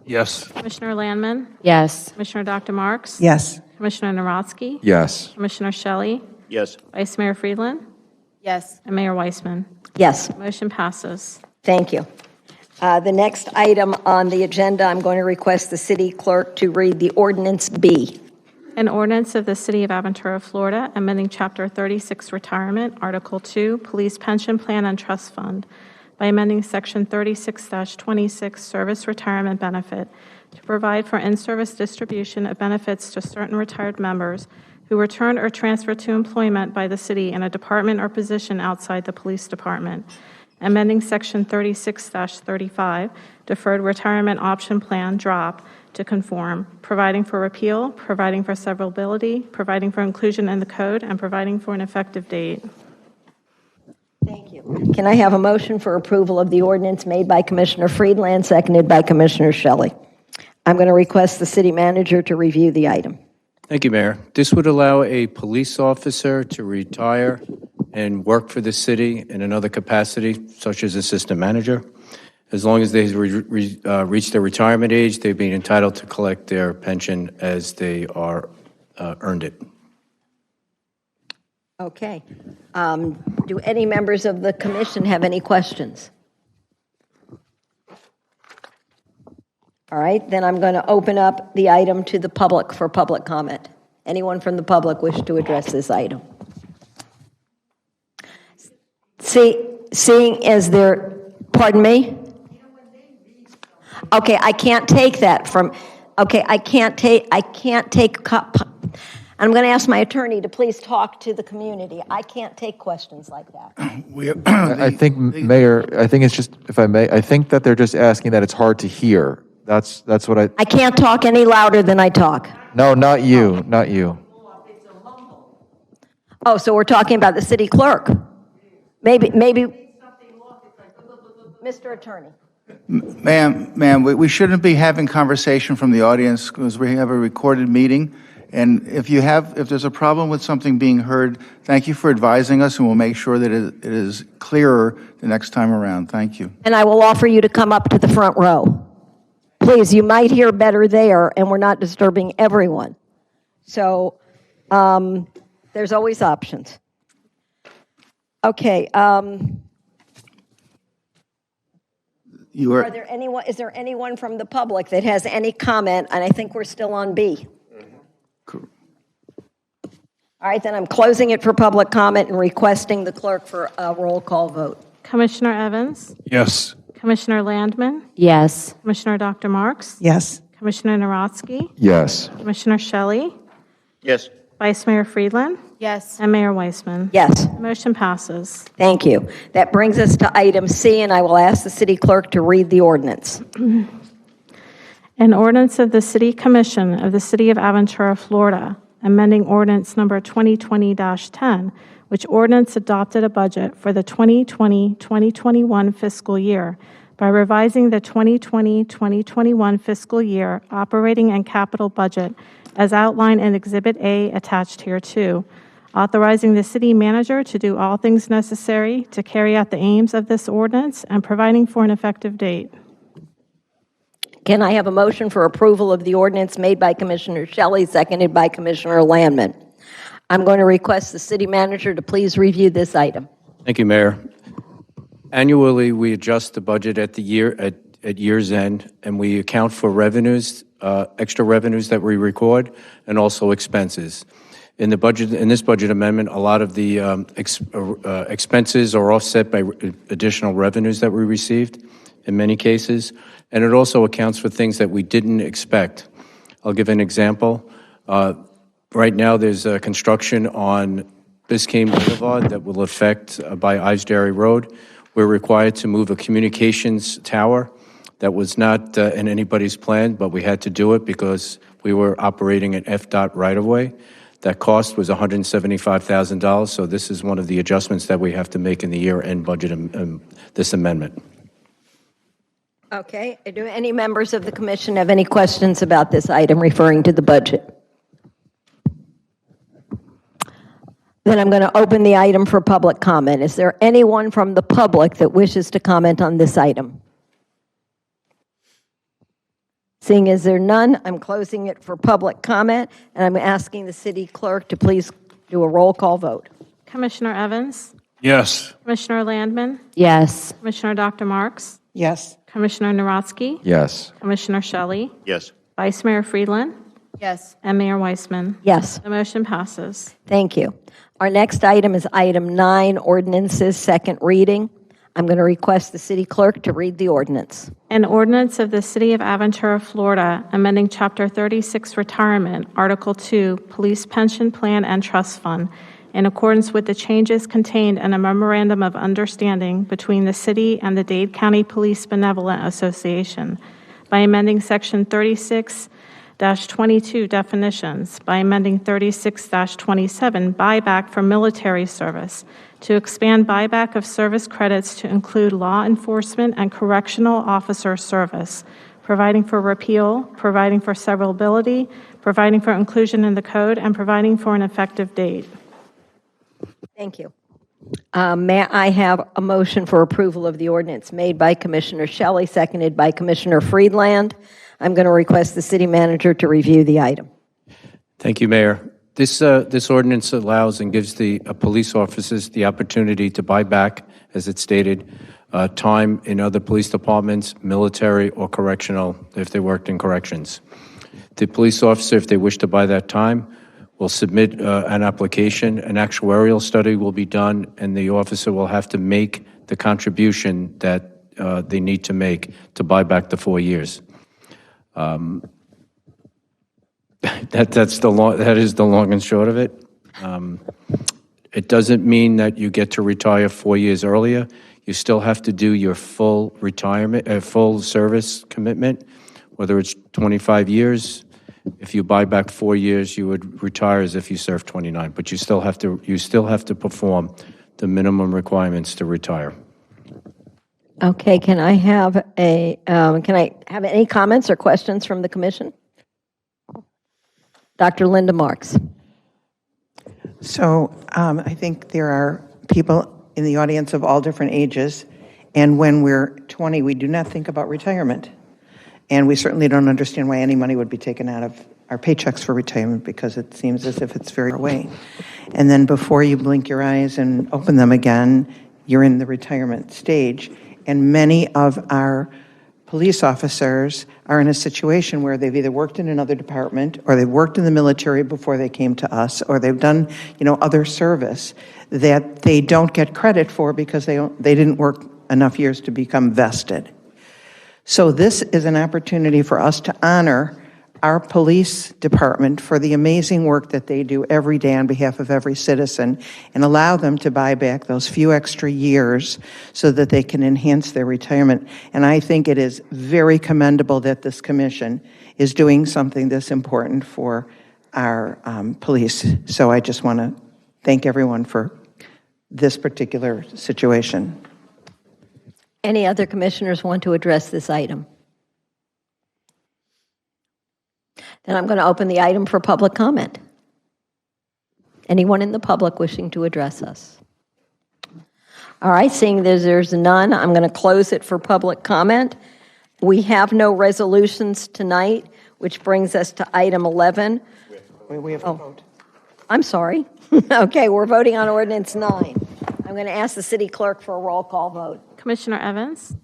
Yes. Commissioner Landman? Yes. Commissioner Dr. Marks? Yes. Commissioner Narosky? Yes. Commissioner Shelley? Yes. Vice Mayor Friedland? Yes. And Mayor Weissman? Yes. Motion passes. Thank you. The next item on the agenda, I'm going to request the city clerk to read the ordinance B. An ordinance of the City of Aventura, Florida, amending Chapter 36 Retirement, Article 2, Police Pension Plan and Trust Fund by amending Section 36-26 Service Retirement Benefit to provide for in-service distribution of benefits to certain retired members who returned or transferred to employment by the city in a department or position outside the police department. Amending Section 36-35, Deferred Retirement Option Plan, DROP, to conform, providing for repeal, providing for severability, providing for inclusion in the code, and providing for an effective date. Thank you. Can I have a motion for approval of the ordinance made by Commissioner Friedland, seconded by Commissioner Shelley? I'm going to request the city manager to review the item. Thank you, Mayor. This would allow a police officer to retire and work for the city in another capacity, such as assistant manager. As long as they reach their retirement age, they'd be entitled to collect their pension as they are earned it. Okay. Do any members of the commission have any questions? All right, then I'm going to open up the item to the public for public comment. Anyone from the public wish to address this item? Seeing as there, pardon me? Okay, I can't take that from, okay, I can't take, I'm going to ask my attorney to please talk to the community. I can't take questions like that. I think, Mayor, I think it's just, if I may, I think that they're just asking that it's hard to hear. That's what I can't talk any louder than I talk. No, not you, not you. Oh, so we're talking about the city clerk. Maybe, Mr. Attorney. Ma'am, we shouldn't be having conversation from the audience because we have a recorded meeting. And if there's a problem with something being heard, thank you for advising us, and we'll make sure that it is clearer the next time around. Thank you. And I will offer you to come up to the front row. Please, you might hear better there, and we're not disturbing everyone. So there's always options. Okay. Is there anyone from the public that has any comment? And I think we're still on B. Cool. All right, then I'm closing it for public comment and requesting the clerk for a roll call vote. Commissioner Evans? Yes. Commissioner Landman? Yes. Commissioner Dr. Marks? Yes. Commissioner Narodsky? Yes. Commissioner Shelley? Yes. Vice Mayor Friedland? Yes. And Mayor Weissman? Yes. The motion passes. Thank you. That brings us to item C, and I will ask the city clerk to read the ordinance. An ordinance of the City Commission of the City of Aventura, Florida, amending ordinance number 2020-10, which ordinance adopted a budget for the 2020-2021 fiscal year by revising the 2020-2021 fiscal year operating and capital budget as outlined in Exhibit A attached hereto, authorizing the city manager to do all things necessary to carry out the aims of this ordinance and providing for an effective date. Can I have a motion for approval of the ordinance made by Commissioner Shelley, seconded by Commissioner Landman? I'm going to request the city manager to please review this item. Thank you, Mayor. Annually, we adjust the budget at year's end, and we account for revenues, extra revenues that we record, and also expenses. In this budget amendment, a lot of the expenses are offset by additional revenues that we received in many cases, and it also accounts for things that we didn't expect. I'll give an example. Right now, there's construction on Biscayne Boulevard that will affect by Ives Dairy Road. We're required to move a communications tower that was not in anybody's plan, but we had to do it because we were operating an FDOT right-of-way. That cost was $175,000, so this is one of the adjustments that we have to make in the year-end budget, this amendment. Okay. Do any members of the commission have any questions about this item referring to the budget? Then I'm going to open the item for public comment. Is there anyone from the public that wishes to comment on this item? Seeing as there are none, I'm closing it for public comment, and I'm asking the city clerk to please do a roll call vote. Commissioner Evans? Yes. Commissioner Landman? Yes. Commissioner Dr. Marks? Yes. Commissioner Narodsky? Yes. Commissioner Shelley? Yes. Vice Mayor Friedland? Yes. And Mayor Weissman? Yes. The motion passes. Thank you. Our next item is item 9, ordinances, second reading. I'm going to request the city clerk to read the ordinance. An ordinance of the City of Aventura, Florida, amending Chapter 36 Retirement, Article 2, Police Pension Plan and Trust Fund, in accordance with the changes contained in a memorandum of understanding between the city and the Dade County Police Benevolent Association, by amending Section 36-22 definitions, by amending 36-27 buyback for military service, to expand buyback of service credits to include law enforcement and correctional officer service, providing for repeal, providing for severability, providing for inclusion in the code, and providing for an effective date. Thank you. May I have a motion for approval of the ordinance made by Commissioner Shelley, seconded by Commissioner Friedland? I'm going to request the city manager to review the item. Thank you, Mayor. This ordinance allows and gives the police officers the opportunity to buy back, as it stated, time in other police departments, military, or correctional, if they worked in corrections. The police officer, if they wish to buy that time, will submit an application. An actuarial study will be done, and the officer will have to make the contribution that they need to make to buy back the 4 years. That is the long and short of it. It doesn't mean that you get to retire 4 years earlier. You still have to do your full retirement, full service commitment, whether it's 25 years. If you buy back 4 years, you would retire as if you served 29. But you still have to perform the minimum requirements to retire. Okay, can I have any comments or questions from the commission? Dr. Linda Marks. So I think there are people in the audience of all different ages, and when we're 20, we do not think about retirement. And we certainly don't understand why any money would be taken out of our paychecks for retirement, because it seems as if it's very far away. And then before you blink your eyes and open them again, you're in the retirement stage. And many of our police officers are in a situation where they've either worked in another department, or they've worked in the military before they came to us, or they've done, other service that they don't get credit for because they didn't work enough years to become vested. So this is an opportunity for us to honor our police department for the amazing work that they do every day on behalf of every citizen, and allow them to buy back those few extra years so that they can enhance their retirement. And I think it is very commendable that this commission is doing something this important for our police. So I just want to thank everyone for this particular situation. Any other commissioners want to address this item? Then I'm going to open the item for public comment. Anyone in the public wishing to address us? All right, seeing there's none, I'm going to close it for public comment. We have no resolutions tonight, which brings us to item 11. We have a vote. I'm sorry. Okay, we're voting on Ordinance 9. I'm going to ask the city clerk for a roll call vote. Commissioner Evans?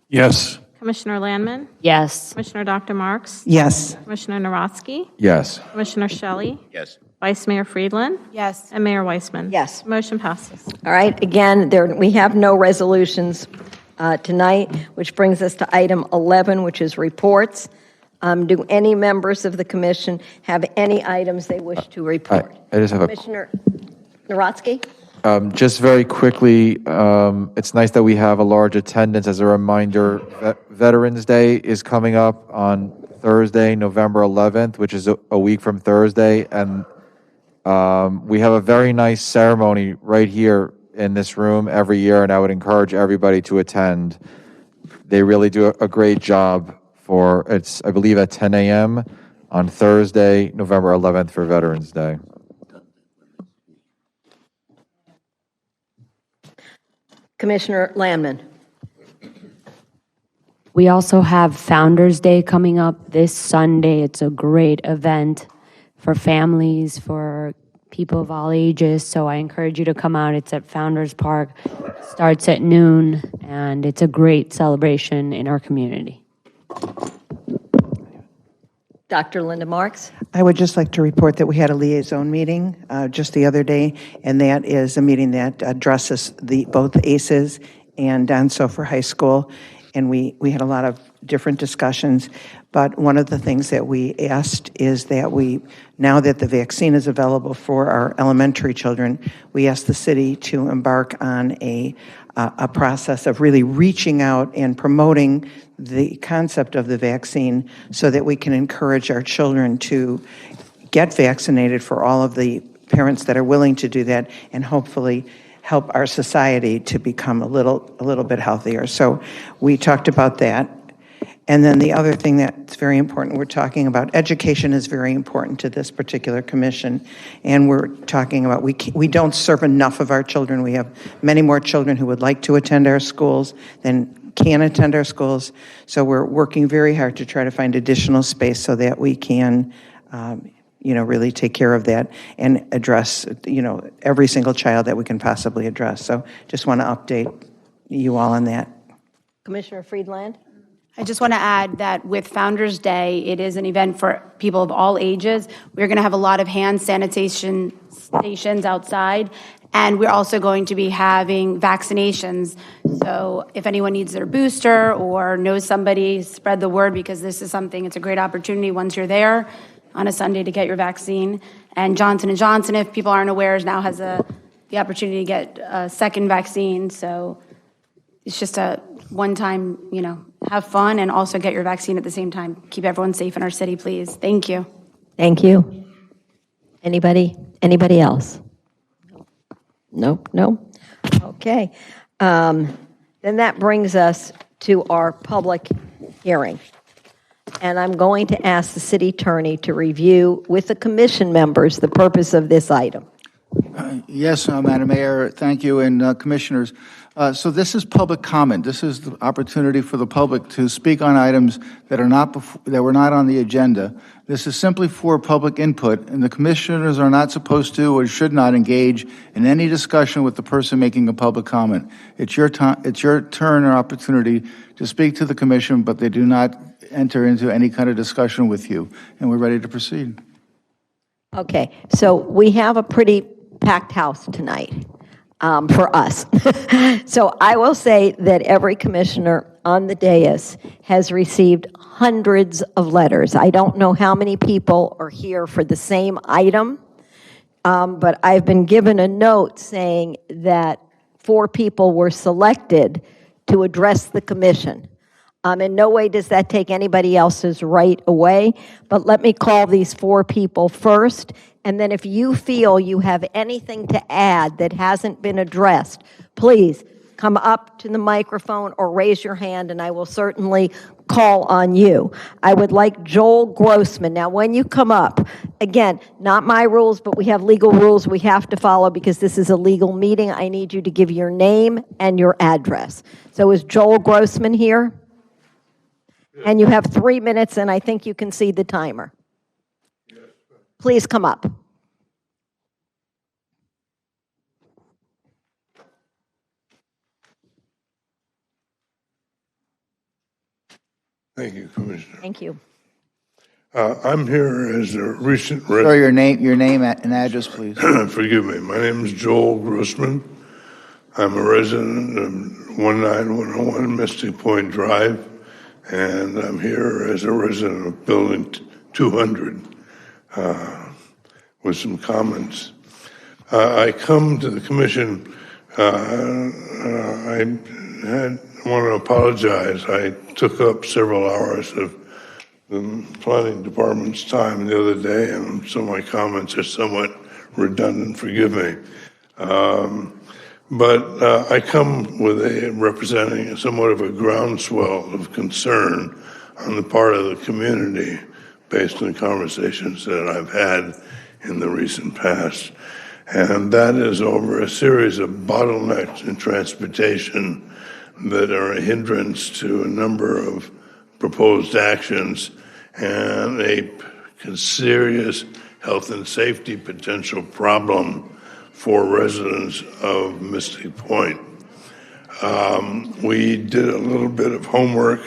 Yes. Commissioner Landman? Yes. Commissioner Dr. Marks? Yes. Commissioner Narotsky? Yes. Commissioner Shelley? Yes. Vice Mayor Friedland? Yes. And Mayor Weissman? Yes. Motion passes. All right, again, we have no resolutions tonight, which brings us to item 11, which is reports. Do any members of the commission have any items they wish to report? I just have Commissioner Narotsky? Just very quickly, it's nice that we have a large attendance. As a reminder, Veterans Day is coming up on Thursday, November 11th, which is a week from Thursday, and we have a very nice ceremony right here in this room every year, and I would encourage everybody to attend. They really do a great job it's, I believe, at 10 a.m. on Thursday, November 11th for Veterans Day. Commissioner Landman? We also have Founders Day coming up this Sunday. It's a great event for families, for people of all ages, so I encourage you to come out. It's at Founders Park, starts at noon, and it's a great celebration in our community. Dr. Linda Marks? I would just like to report that we had a liaison meeting just the other day, and that is a meeting that addresses both ACEs and Don Sofer High School, and we had a lot of different discussions. But one of the things that we asked is that now that the vaccine is available for our elementary children, we asked the city to embark on a process of really reaching out and promoting the concept of the vaccine so that we can encourage our children to get vaccinated, for all of the parents that are willing to do that, and hopefully help our society to become a little bit healthier. So we talked about that. And then the other thing that's very important, we're talking about, education is very important to this particular commission. And we're talking about, we don't serve enough of our children. We have many more children who would like to attend our schools than can attend our schools. So we're working very hard to try to find additional space so that we can, really take care of that and address, every single child that we can possibly address. So just want to update you all on that. Commissioner Friedland? I just want to add that with Founders Day, it is an event for people of all ages. We're going to have a lot of hand sanitation stations outside, and we're also going to be having vaccinations. So if anyone needs their booster or knows somebody, spread the word, because this is something, it's a great opportunity once you're there on a Sunday to get your vaccine. And Johnson & Johnson, if people aren't aware, now has the opportunity to get a second vaccine. So it's just a one-time, have fun and also get your vaccine at the same time. Keep everyone safe in our city, please. Thank you. Thank you. Anybody else? Nope, no? Okay. Then that brings us to our public hearing. And I'm going to ask the city attorney to review with the commission members the purpose of this item. Yes, Madam Mayor, thank you, and commissioners. So this is public comment. This is the opportunity for the public to speak on items that were not on the agenda. This is simply for public input, and the commissioners are not supposed to or should not engage in any discussion with the person making a public comment. It's your turn or opportunity to speak to the commission, but they do not enter into any kind of discussion with you. And we're ready to proceed. Okay, so we have a pretty packed house tonight for us. So I will say that every commissioner on the dais has received hundreds of letters. I don't know how many people are here for the same item, but I've been given a note saying that 4 people were selected to address the commission. In no way does that take anybody else's right away, but let me call these 4 people first, and then if you feel you have anything to add that hasn't been addressed, please come up to the microphone or raise your hand, and I will certainly call on you. I would like Joel Grossman. Now, when you come up, again, not my rules, but we have legal rules we have to follow because this is a legal meeting. I need you to give your name and your address. So is Joel Grossman here? And you have 3 minutes, and I think you can see the timer. Please come up. Thank you, Commissioner. Thank you. I'm here as a recent Sir, your name and address, please. Forgive me. My name is Joel Grossman. I'm a resident of 19101 Mystic Point Drive, and I'm here as a resident of Building 200 with some comments. I come to the commission. I want to apologize. I took up several hours of the planning department's time the other day, and so my comments are somewhat redundant. Forgive me. But I come with representing somewhat of a groundswell of concern on the part of the community based on conversations that I've had in the recent past. And that is over a series of bottlenecks in transportation that are a hindrance to a number of proposed actions and a serious health and safety potential problem for residents of Mystic Point. We did a little bit of homework,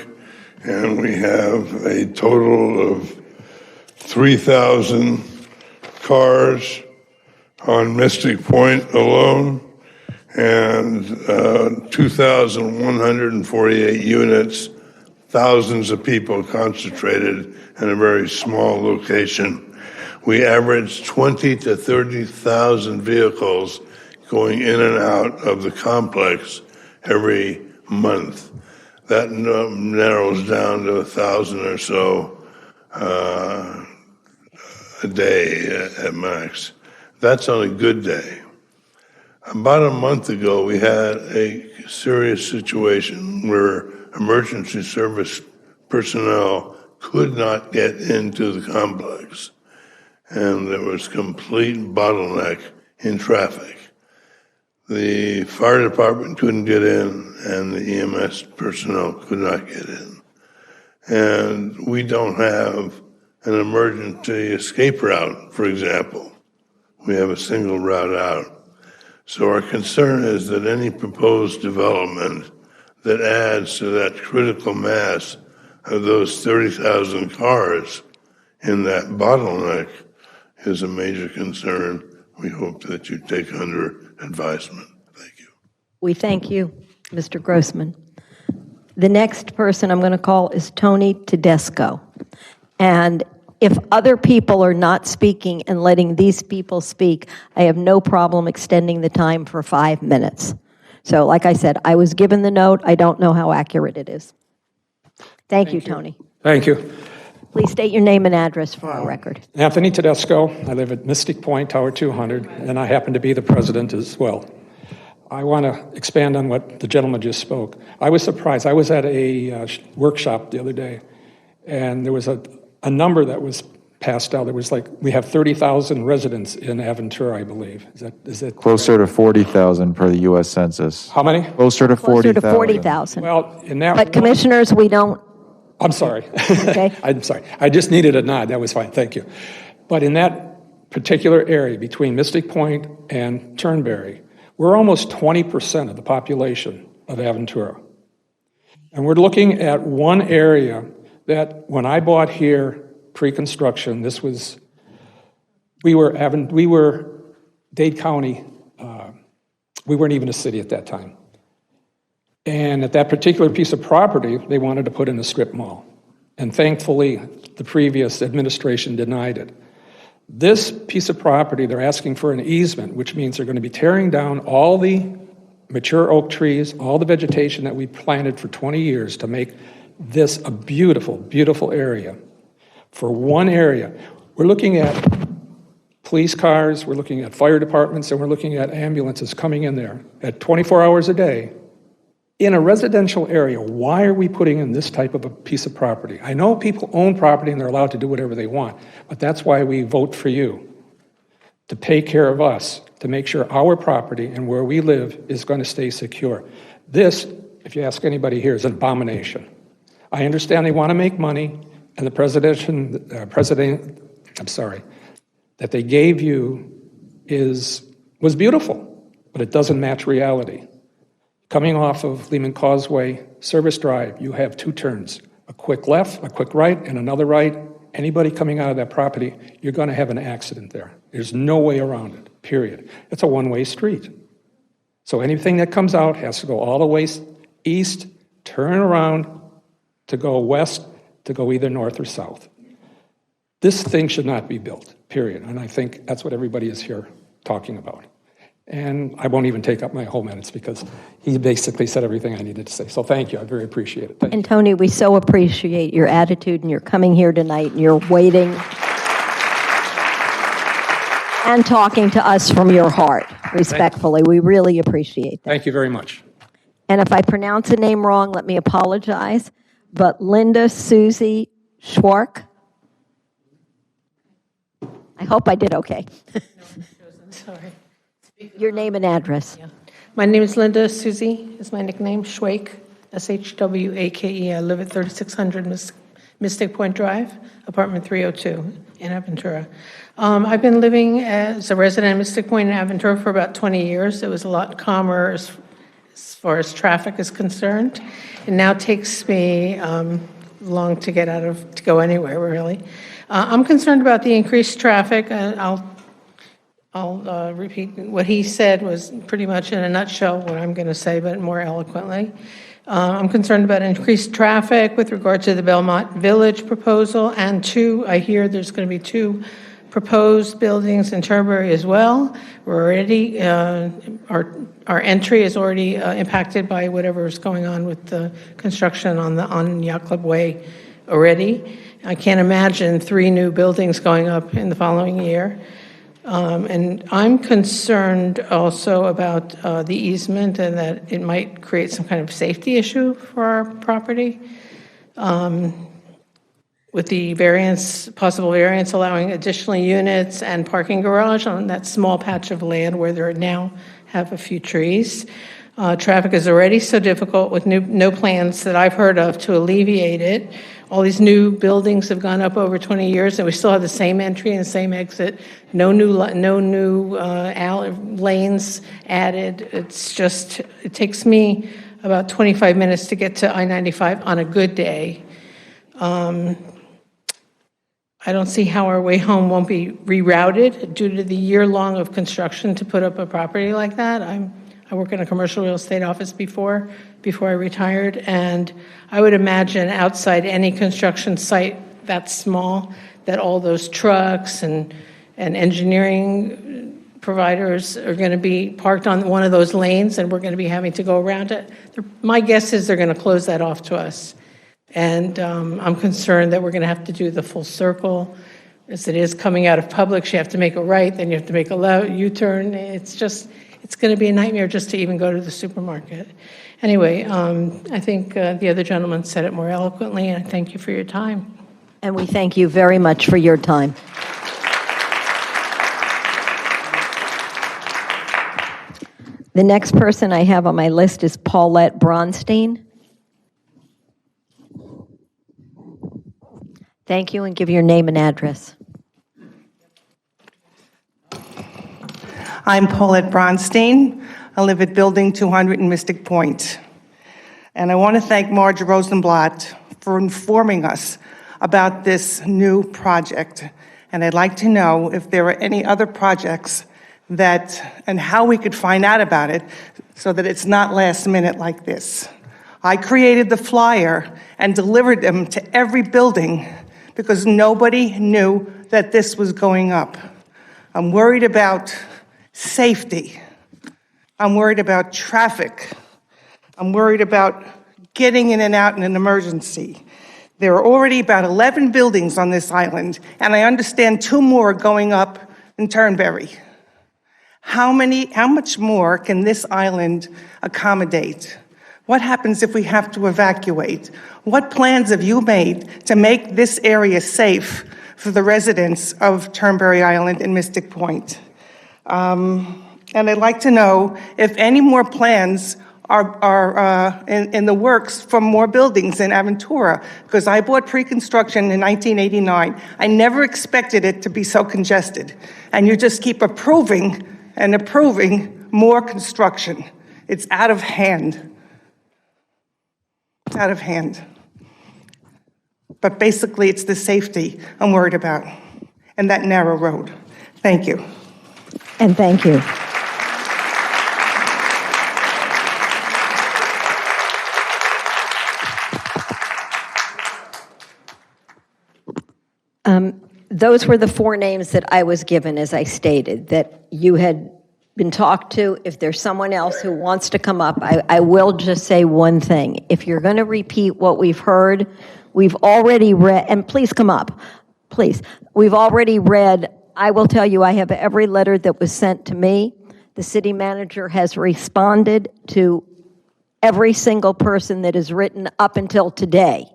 and we have a total of 3,000 cars on Mystic Point alone, and 2,148 units, thousands of people concentrated in a very small location. We average 20 to 30,000 vehicles going in and out of the complex every month. That narrows down to 1,000 or so a day at max. That's on a good day. About a month ago, we had a serious situation where emergency service personnel could not get into the complex. And there was complete bottleneck in traffic. The fire department couldn't get in, and the EMS personnel could not get in. And we don't have an emergency escape route, for example. We have a single route out. So our concern is that any proposed development that adds to that critical mass of those 30,000 cars in that bottleneck is a major concern. We hope that you take under advisement. We thank you, Mr. Grossman. The next person I'm going to call is Tony Tedesco. And if other people are not speaking and letting these people speak, I have no problem extending the time for 5 minutes. So like I said, I was given the note. I don't know how accurate it is. Thank you, Tony. Thank you. Please state your name and address for our record. Anthony Tedesco. I live at Mystic Point, Tower 200, and I happen to be the president as well. I want to expand on what the gentleman just spoke. I was surprised. I was at a workshop the other day, and there was a number that was passed out. There was like, we have 30,000 residents in Aventura, I believe. Is that Closer to 40,000 per the U.S. Census. How many? Closer to 40,000. Closer to 40,000. Well, in that. But commissioners, we don't. I'm sorry. Okay. I'm sorry. I just needed a nod. That was fine. Thank you. But in that particular area between Mystic Point and Turnberry, we're almost 20% of the population of Aventura. And we're looking at one area that when I bought here pre-construction, we were Dade County, we weren't even a city at that time. And at that particular piece of property, they wanted to put in a strip mall. And thankfully, the previous administration denied it. This piece of property, they're asking for an easement, which means they're going to be tearing down all the mature oak trees, all the vegetation that we planted for 20 years to make this a beautiful, beautiful area. For one area, we're looking at police cars, we're looking at fire departments, and we're looking at ambulances coming in there at 24 hours a day. In a residential area, why are we putting in this type of a piece of property? I know people own property and they're allowed to do whatever they want, but that's why we vote for you, to take care of us, to make sure our property and where we live is going to stay secure. This, if you ask anybody here, is an abomination. I understand they want to make money, and the that they gave you was beautiful, but it doesn't match reality. Coming off of Lehman Causeway Service Drive, you have two turns, a quick left, a quick right, and another right. Anybody coming out of that property, you're going to have an accident there. There's no way around it, period. It's a one-way street. So anything that comes out has to go all the way east, turn around to go west, to go either north or south. This thing should not be built, period. And I think that's what everybody is here talking about. And I won't even take up my whole minutes because he basically said everything I needed to say. So thank you. I very appreciate it. Thank And Tony, we so appreciate your attitude and your coming here tonight and your waiting and talking to us from your heart, respectfully. We really appreciate that. Thank you very much. And if I pronounce a name wrong, let me apologize. But Linda Susie Schwark. I hope I did okay. Sorry. Your name and address. My name is Linda Susie, is my nickname, Schwake, S-H-W-A-K-E. I live at 3600 Mystic Point Drive, apartment 302 in Aventura. I've been living as a resident of Mystic Point in Aventura for about 20 years. It was a lot calmer as far as traffic is concerned. It now takes me long to get to go anywhere, really. I'm concerned about the increased traffic, and I'll repeat what he said was pretty much in a nutshell what I'm going to say, but more eloquently. I'm concerned about increased traffic with regard to the Belmont Village proposal, and I hear there's going to be 2 proposed buildings in Turnberry as well. We're already, our entry is already impacted by whatever is going on with the construction on Yacht Club Way already. I can't imagine 3 new buildings going up in the following year. And I'm concerned also about the easement and that it might create some kind of safety issue for our property. with the possible variance allowing additional units and parking garage on that small patch of land where there now have a few trees. Traffic is already so difficult with no plans that I've heard of to alleviate it. All these new buildings have gone up over 20 years, and we still have the same entry and the same exit. No new lanes added. It takes me about 25 minutes to get to I-95 on a good day. I don't see how our way home won't be rerouted due to the year-long of construction to put up a property like that. I work in a commercial real estate office before I retired, and I would imagine outside any construction site that small, that all those trucks and engineering providers are going to be parked on one of those lanes, and we're going to be having to go around it. My guess is they're going to close that off to us. And I'm concerned that we're going to have to do the full circle. As it is coming out of Publix, you have to make a right, then you have to make a U-turn. It's going to be a nightmare just to even go to the supermarket. Anyway, I think the other gentleman said it more eloquently, and I thank you for your time. And we thank you very much for your time. The next person I have on my list is Paulette Braunstein. Thank you, and give your name and address. I'm Paulette Braunstein. I live at Building 200 in Mystic Point. And I want to thank Marge Rosenblatt for informing us about this new project. And I'd like to know if there are any other projects and how we could find out about it so that it's not last minute like this. I created the flyer and delivered them to every building because nobody knew that this was going up. I'm worried about safety. I'm worried about traffic. I'm worried about getting in and out in an emergency. There are already about 11 buildings on this island, and I understand 2 more going up in Turnberry. How much more can this island accommodate? What happens if we have to evacuate? What plans have you made to make this area safe for the residents of Turnberry Island and Mystic Point? And I'd like to know if any more plans are in the works for more buildings in Aventura, because I bought pre-construction in 1989. I never expected it to be so congested. And you just keep approving and approving more construction. It's out of hand. It's out of hand. But basically, it's the safety I'm worried about, and that narrow road. Thank you. And thank you. Those were the 4 names that I was given, as I stated, that you had been talked to. If there's someone else who wants to come up, I will just say one thing. If you're going to repeat what we've heard, we've already read, and please come up, please. We've already read, I will tell you, I have every letter that was sent to me. The city manager has responded to every single person that is written up until today,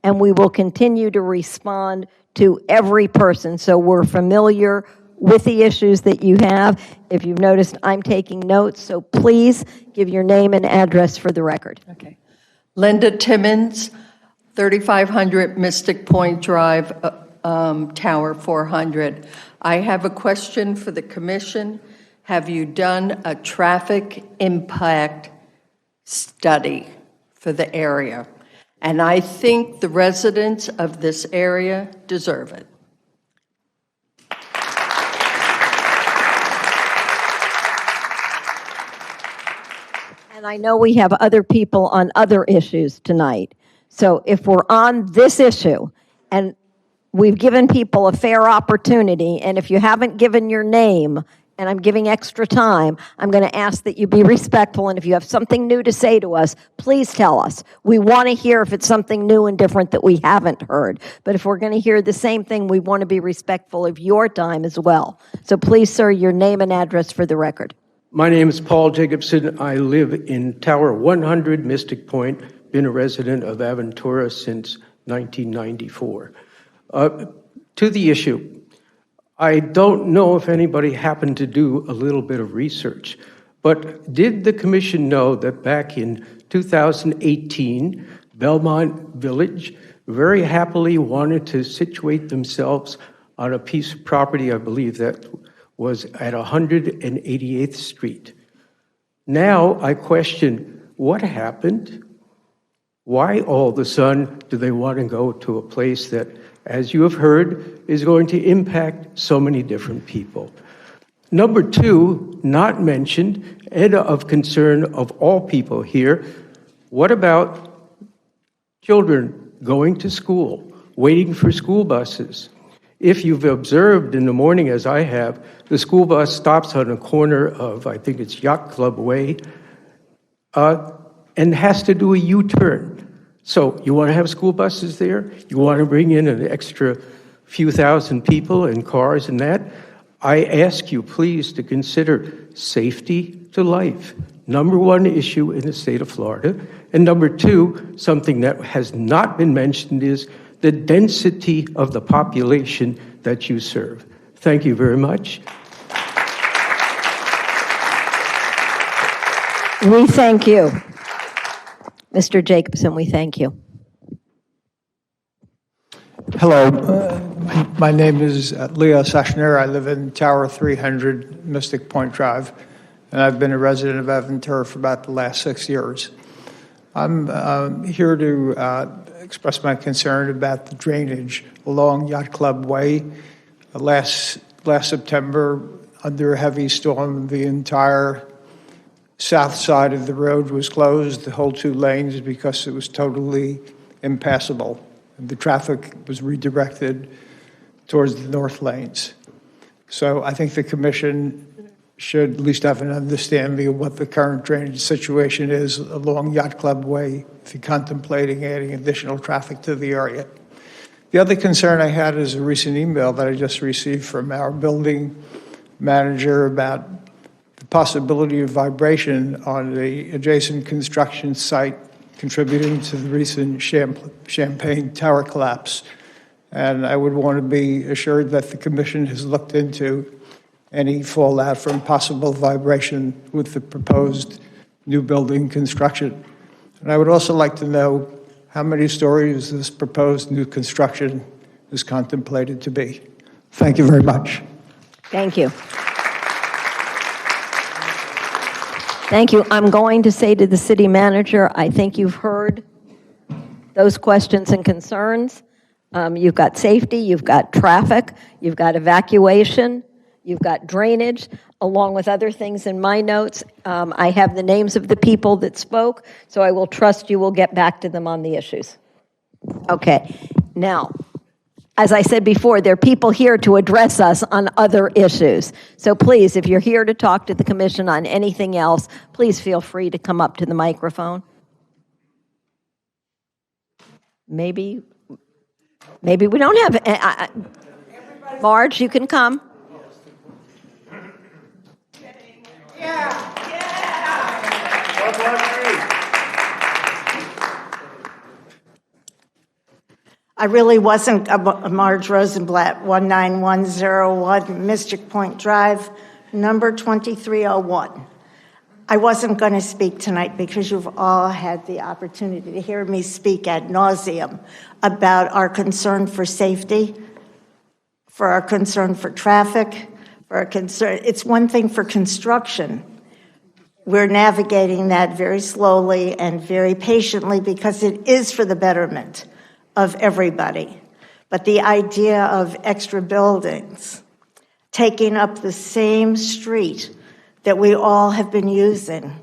and we will continue to respond to every person. So we're familiar with the issues that you have. If you've noticed, I'm taking notes, so please give your name and address for the record. Okay. Linda Timmons, 3500 Mystic Point Drive, Tower 400. I have a question for the commission. Have you done a traffic impact study for the area? And I think the residents of this area deserve it. And I know we have other people on other issues tonight. So if we're on this issue, and we've given people a fair opportunity, and if you haven't given your name, and I'm giving extra time, I'm going to ask that you be respectful, and if you have something new to say to us, please tell us. We want to hear if it's something new and different that we haven't heard. But if we're going to hear the same thing, we want to be respectful of your time as well. So please, sir, your name and address for the record. My name is Paul Jacobson. I live in Tower 100, Mystic Point. Been a resident of Aventura since 1994. To the issue, I don't know if anybody happened to do a little bit of research, but did the commission know that back in 2018, Belmont Village very happily wanted to situate themselves on a piece of property, I believe that was at 188th Street. Now I question what happened. Why all of a sudden do they want to go to a place that, as you have heard, is going to impact so many different people? Number two, not mentioned, and of concern of all people here, what about children going to school, waiting for school buses? If you've observed in the morning, as I have, the school bus stops on a corner of, I think it's Yacht Club Way, and has to do a U-turn. So you want to have school buses there? You want to bring in an extra few thousand people and cars and that? I ask you, please, to consider safety to life. Number one issue in the state of Florida. And number two, something that has not been mentioned is the density of the population that you serve. Thank you very much. We thank you. Mr. Jacobson, we thank you. Hello, my name is Leo Sachner. I live in Tower 300, Mystic Point Drive, and I've been a resident of Aventura for about the last 6 years. I'm here to express my concern about the drainage along Yacht Club Way. Last September, under a heavy storm, the entire south side of the road was closed, the whole 2 lanes, because it was totally impassable. The traffic was redirected towards the north lanes. So I think the commission should at least have an understanding of what the current drainage situation is along Yacht Club Way if you're contemplating adding additional traffic to the area. The other concern I had is a recent email that I just received from our building manager about the possibility of vibration on the adjacent construction site contributing to the recent Champagne Tower collapse. And I would want to be assured that the commission has looked into any fallout from possible vibration with the proposed new building construction. And I would also like to know how many stories this proposed new construction is contemplated to be. Thank you very much. Thank you. Thank you. I'm going to say to the city manager, I think you've heard those questions and concerns. You've got safety, you've got traffic, you've got evacuation, you've got drainage, along with other things in my notes. I have the names of the people that spoke, so I will trust you will get back to them on the issues. Okay. Now, as I said before, there are people here to address us on other issues. So please, if you're here to talk to the commission on anything else, please feel free to come up to the microphone. Maybe we don't have, Marge, you can come. I really wasn't Marge Rosenblatt, 19101 Mystic Point Drive, number 2301. I wasn't going to speak tonight because you've all had the opportunity to hear me speak ad nauseum about our concern for safety, for our concern for traffic, for our concern. It's one thing for construction. We're navigating that very slowly and very patiently because it is for the betterment of everybody. But the idea of extra buildings taking up the same street that we all have been using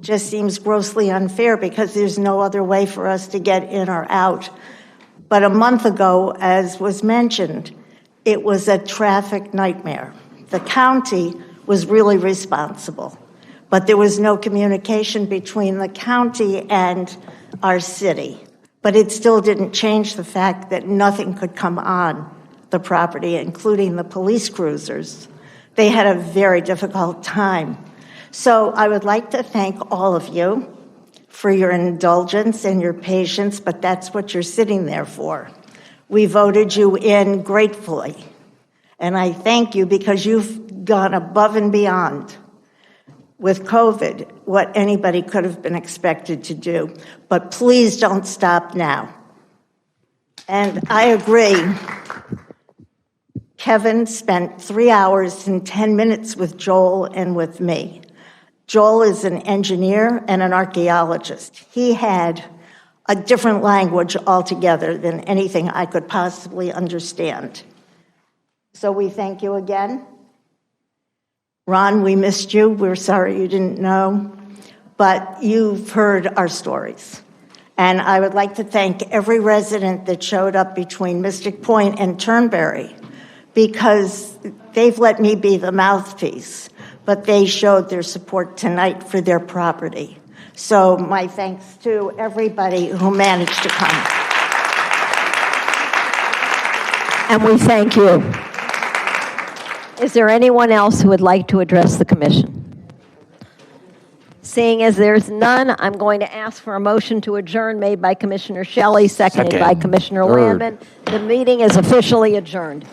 just seems grossly unfair because there's no other way for us to get in or out. But a month ago, as was mentioned, it was a traffic nightmare. The county was really responsible, but there was no communication between the county and our city. But it still didn't change the fact that nothing could come on the property, including the police cruisers. They had a very difficult time. So I would like to thank all of you for your indulgence and your patience, but that's what you're sitting there for. We voted you in gratefully, and I thank you because you've gone above and beyond with COVID what anybody could have been expected to do. But please don't stop now. And I agree. Kevin spent 3 hours and 10 minutes with Joel and with me. Joel is an engineer and an archaeologist. He had a different language altogether than anything I could possibly understand. So we thank you again. Ron, we missed you. We're sorry you didn't know, but you've heard our stories. And I would like to thank every resident that showed up between Mystic Point and Turnberry, because they've let me be the mouthpiece, but they showed their support tonight for their property. So my thanks to everybody who managed to come. And we thank you. Is there anyone else who would like to address the commission? Seeing as there's none, I'm going to ask for a motion to adjourn made by Commissioner Shelley, seconded by Commissioner Third. Lamb. The meeting is officially adjourned.